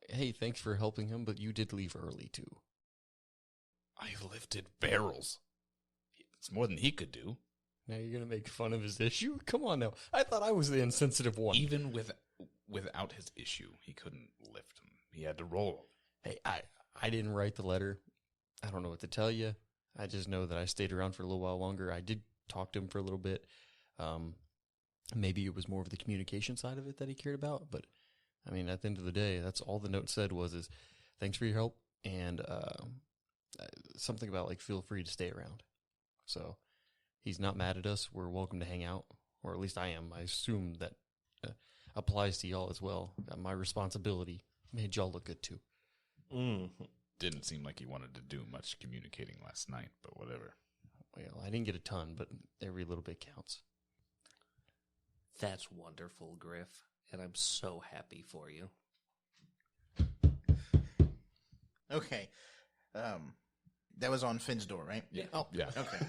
Speaker 3: hey, thanks for helping him, but you did leave early, too.
Speaker 1: I lifted barrels. It's more than he could do.
Speaker 3: Now you're going to make fun of his issue? Come on now. I thought I was the insensitive one.
Speaker 1: Even without his issue, he couldn't lift them. He had to roll.
Speaker 3: Hey, I didn't write the letter. I don't know what to tell you. I just know that I stayed around for a little while longer. I did talk to him for a little bit. Maybe it was more of the communication side of it that he cared about. But, I mean, at the end of the day, that's all the note said is thanks for your help and something about, like, feel free to stay around. So he's not mad at us. We're welcome to hang out, or at least I am. I assume that applies to y'all as well. My responsibility made y'all look good, too.
Speaker 1: Didn't seem like he wanted to do much communicating last night, but whatever.
Speaker 3: Well, I didn't get a ton, but every little bit counts.
Speaker 4: That's wonderful, Grif, and I'm so happy for you.
Speaker 2: Okay. That was on Finn's door, right?
Speaker 1: Yeah.
Speaker 3: Oh,
Speaker 1: yeah.
Speaker 2: Okay.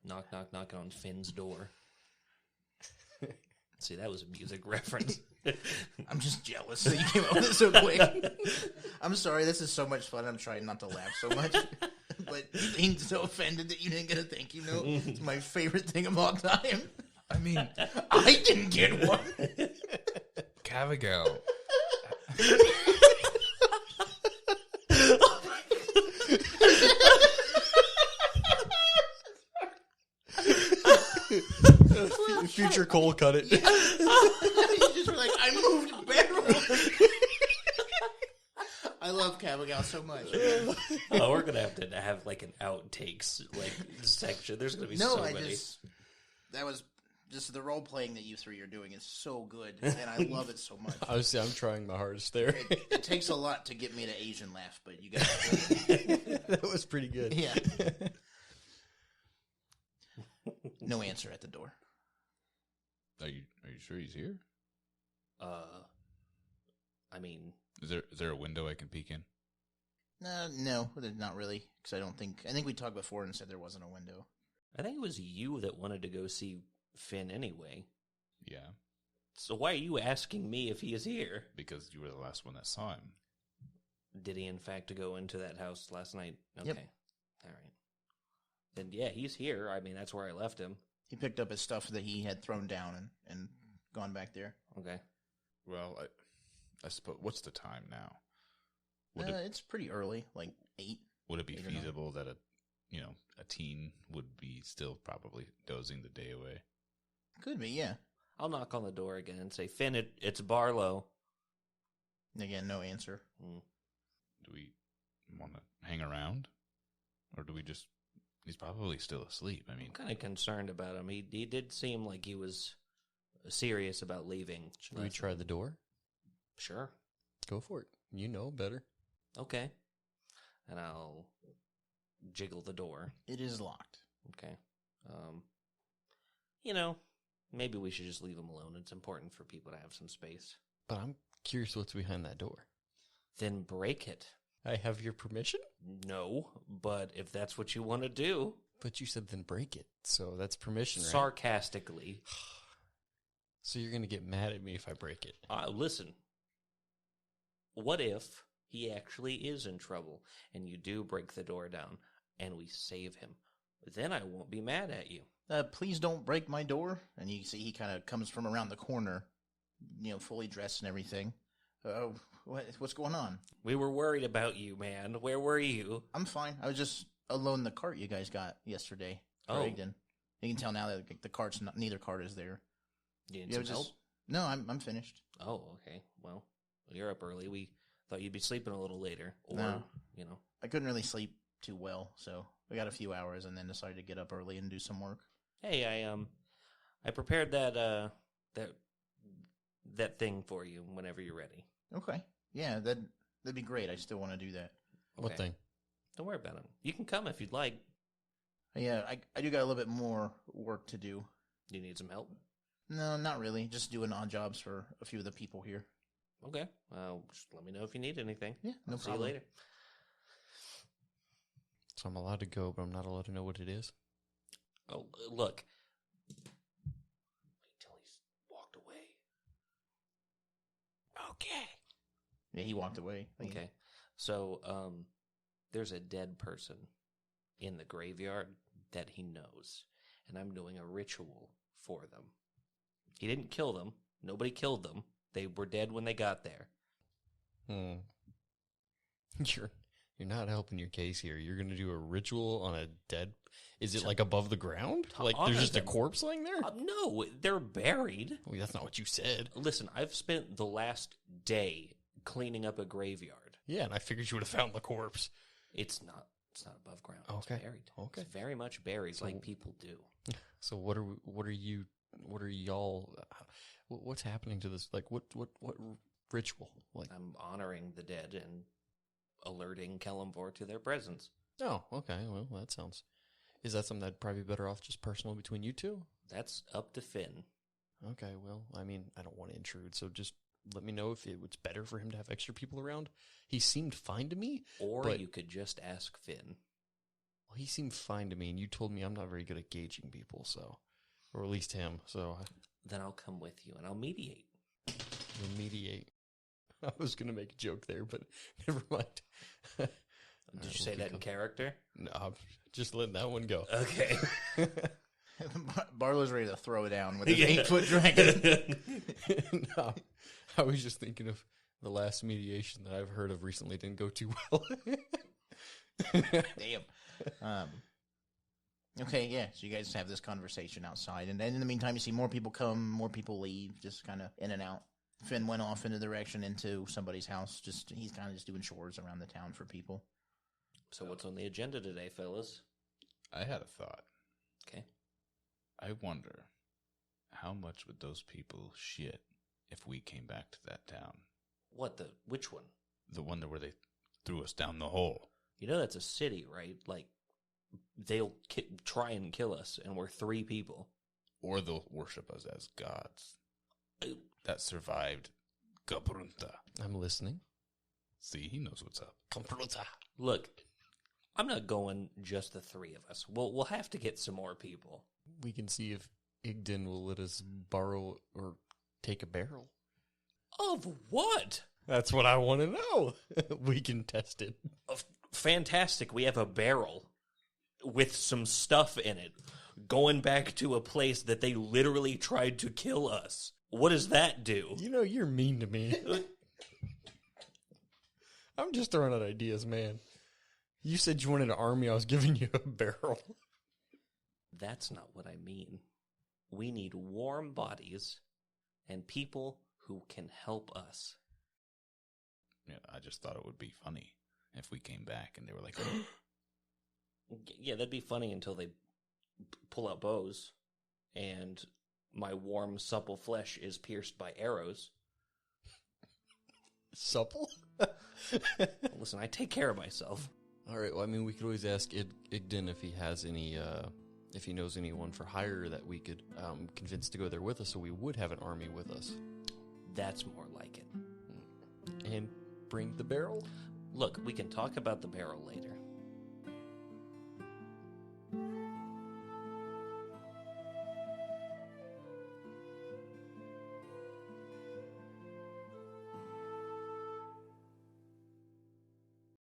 Speaker 4: Knock, knock, knocking on Finn's door. See, that was a music reference.
Speaker 2: I'm just jealous that you came up with it so quick. I'm sorry, this is so much fun. I'm trying not to laugh so much. But you being so offended that you didn't get a thank you note, it's my favorite thing of all time.
Speaker 1: I mean,
Speaker 2: I didn't get one.
Speaker 1: Kavagal.
Speaker 3: Future Kohl cut it.
Speaker 2: You just were like, I moved barrels. I love Kavagal so much.
Speaker 4: Oh, we're gonna have to have like an outtakes like section. There's gonna be so many.
Speaker 2: That was just the role playing that you three are doing is so good, and I love it so much.
Speaker 3: Obviously, I'm trying my hardest there.
Speaker 2: It takes a lot to get me to Asian laugh, but you guys did it.
Speaker 3: That was pretty good.
Speaker 2: Yeah. No answer at the door.
Speaker 1: Are you sure he's here?
Speaker 4: I mean,
Speaker 1: Is there a window I can peek in?
Speaker 2: No, not really, because I think we talked before and said there wasn't a window.
Speaker 4: I think it was you that wanted to go see Finn anyway.
Speaker 1: Yeah,
Speaker 4: So why are you asking me if he is here?
Speaker 1: because you were the last one that saw him.
Speaker 4: Did he in fact go into that house last night? Okay.
Speaker 2: Yep.
Speaker 4: All right. Then yeah, he's here. I mean, that's where I left him.
Speaker 2: He picked up his stuff that he had thrown down and gone back there.
Speaker 4: Okay.
Speaker 1: Well, I suppose. What's the time now?
Speaker 2: It's pretty early, like 8.
Speaker 1: Would it be
Speaker 2: 8 or 9.
Speaker 1: feasible that a teen would be still probably dozing the day away?
Speaker 2: Could be, yeah.
Speaker 4: I'll knock on the door again and say, Finn, it's Barlowe.
Speaker 2: Again, no answer.
Speaker 1: Do we want to hang around, or do we just? He's probably still asleep. I mean,
Speaker 4: I'm kind of concerned about him. He did seem like he was serious about leaving.
Speaker 3: Should we try the door?
Speaker 4: Sure.
Speaker 3: Go for it. You know better.
Speaker 4: Okay. And I'll jiggle the door.
Speaker 2: It is locked.
Speaker 4: Okay. Maybe we should just leave him alone. It's important for people to have some space.
Speaker 3: But I'm curious what's behind that door.
Speaker 4: Then break it.
Speaker 3: I have your permission?
Speaker 4: No, but if that's what you want to do.
Speaker 3: But you said then break it, so that's permission, right?
Speaker 4: Sarcastically.
Speaker 3: So you're going to get mad at me if I break it.
Speaker 4: Listen. What if he actually is in trouble and you do break the door down and we save him? Then I won't be mad at you.
Speaker 2: Please don't break my door. And you see he kind of comes from around the corner, fully dressed and everything. What's going on?
Speaker 4: We were worried about you, man. Where were you?
Speaker 2: I'm fine. I was just alone in the cart you guys got yesterday. For
Speaker 4: Oh.
Speaker 2: Igdan. You can tell now that the cart's not, neither cart is there.
Speaker 4: You need
Speaker 2: Yeah,
Speaker 4: some
Speaker 2: just-
Speaker 4: help?
Speaker 2: No, I'm finished.
Speaker 4: Oh, okay. Well, you're up early. We thought you'd be sleeping a little later. Or,
Speaker 2: No.
Speaker 4: –
Speaker 2: I couldn't really sleep too well, so we got a few hours and then decided to get up early and do some work.
Speaker 4: Hey, I prepared that thing for you whenever you're ready.
Speaker 2: Okay. Yeah, that'd be great. I still want to do that.
Speaker 3: What
Speaker 4: Okay.
Speaker 3: thing?
Speaker 4: Don't worry about it. You can come if you'd like.
Speaker 2: Yeah, I do got a little bit more work to do.
Speaker 4: You need some help?
Speaker 2: No, not really. Just doing odd jobs for a few of the people here.
Speaker 4: Okay. Just let me know if you need anything.
Speaker 2: Yeah, no
Speaker 4: I'll
Speaker 2: problem.
Speaker 4: See you later.
Speaker 3: So I'm allowed to go, but I'm not allowed to know what it is.
Speaker 4: Oh, look. Until he's walked away. Okay.
Speaker 2: Yeah, he walked away.
Speaker 4: Okay. So, there's a dead person in the graveyard that he knows, and I'm doing a ritual for them. He didn't kill them. Nobody killed them. They were dead when they got there.
Speaker 3: You're not helping your case here. You're going to do a ritual on a dead... Is it like above the ground? Like there's just a corpse laying there?
Speaker 4: No, they're buried.
Speaker 3: Well, that's not what you said.
Speaker 4: Listen, I've spent the last day cleaning up a graveyard.
Speaker 3: Yeah, and I figured you would have found the corpse.
Speaker 4: It's not above ground.
Speaker 3: Okay.
Speaker 4: It's buried.
Speaker 3: Okay.
Speaker 4: It's very much buried like people do.
Speaker 3: So what are y'all... What's happening to this? Like, what ritual? Like,
Speaker 4: I'm honoring the dead and alerting Kellamvor to their presence.
Speaker 3: oh, okay. Well, that sounds... Is that something that'd probably be better off just personal between you two?
Speaker 4: That's up to Finn.
Speaker 3: Okay, well, I mean, I don't want to intrude, so just let me know if it's better for him to have extra people around. He seemed fine to me.
Speaker 4: Or
Speaker 3: but,
Speaker 4: you could just ask Finn.
Speaker 3: Well, he seemed fine to me, and you told me I'm not very good at gauging people, so... Or at least him, so...
Speaker 4: Then I'll come with you, and I'll mediate.
Speaker 3: You'll mediate. I was going to make a joke there, but never mind.
Speaker 4: Did you say that in character?
Speaker 3: No, I'm just letting that one go.
Speaker 4: Okay.
Speaker 2: Barlow's ready to throw it down with his 8-foot dragon.
Speaker 3: No, I was just thinking of the last mediation that I've heard of recently didn't go too well.
Speaker 2: Damn. Okay, yeah, so you guys have this conversation outside, and then in the meantime, you see more people come, more people leave, just kind of in and out. Finn went off in the direction into somebody's house. He's kind of just doing chores around the town for people.
Speaker 4: So what's on the agenda today, fellas?
Speaker 1: I had a thought.
Speaker 4: Okay.
Speaker 1: I wonder how much would those people shit if we came back to that town?
Speaker 4: Which one?
Speaker 1: The one where they threw us down the hole.
Speaker 4: You know that's a city, right? Like, they'll try and kill us, and we're 3 people.
Speaker 1: Or they'll worship us as gods that survived Gabrunta.
Speaker 3: I'm listening.
Speaker 1: See, he knows what's up.
Speaker 3: Gabrunta.
Speaker 4: Look, I'm not going just the 3 of us. We'll have to get some more people.
Speaker 3: We can see if Igdan will let us borrow or take a barrel.
Speaker 4: Of what?
Speaker 3: That's what I want to know. We can test it.
Speaker 4: Fantastic. We have a barrel with some stuff in it going back to a place that they literally tried to kill us. What does that do?
Speaker 3: You know, you're mean to me. I'm just throwing out ideas, man. You said you wanted an army. I was giving you a barrel.
Speaker 4: That's not what I mean. We need warm bodies and people who can help us.
Speaker 1: Yeah, I just thought it would be funny if we came back and they were like,
Speaker 4: Yeah, that'd be funny until they pull out bows and my warm, supple flesh is pierced by arrows.
Speaker 3: Supple?
Speaker 4: Listen, I take care of myself.
Speaker 3: All right, well, I mean, we could always ask Igdan if he has any, if he knows anyone for hire that we could convince to go there with us, so we would have an army with us.
Speaker 4: That's more like it.
Speaker 3: And bring the barrel?
Speaker 4: Look, we can talk about the barrel later.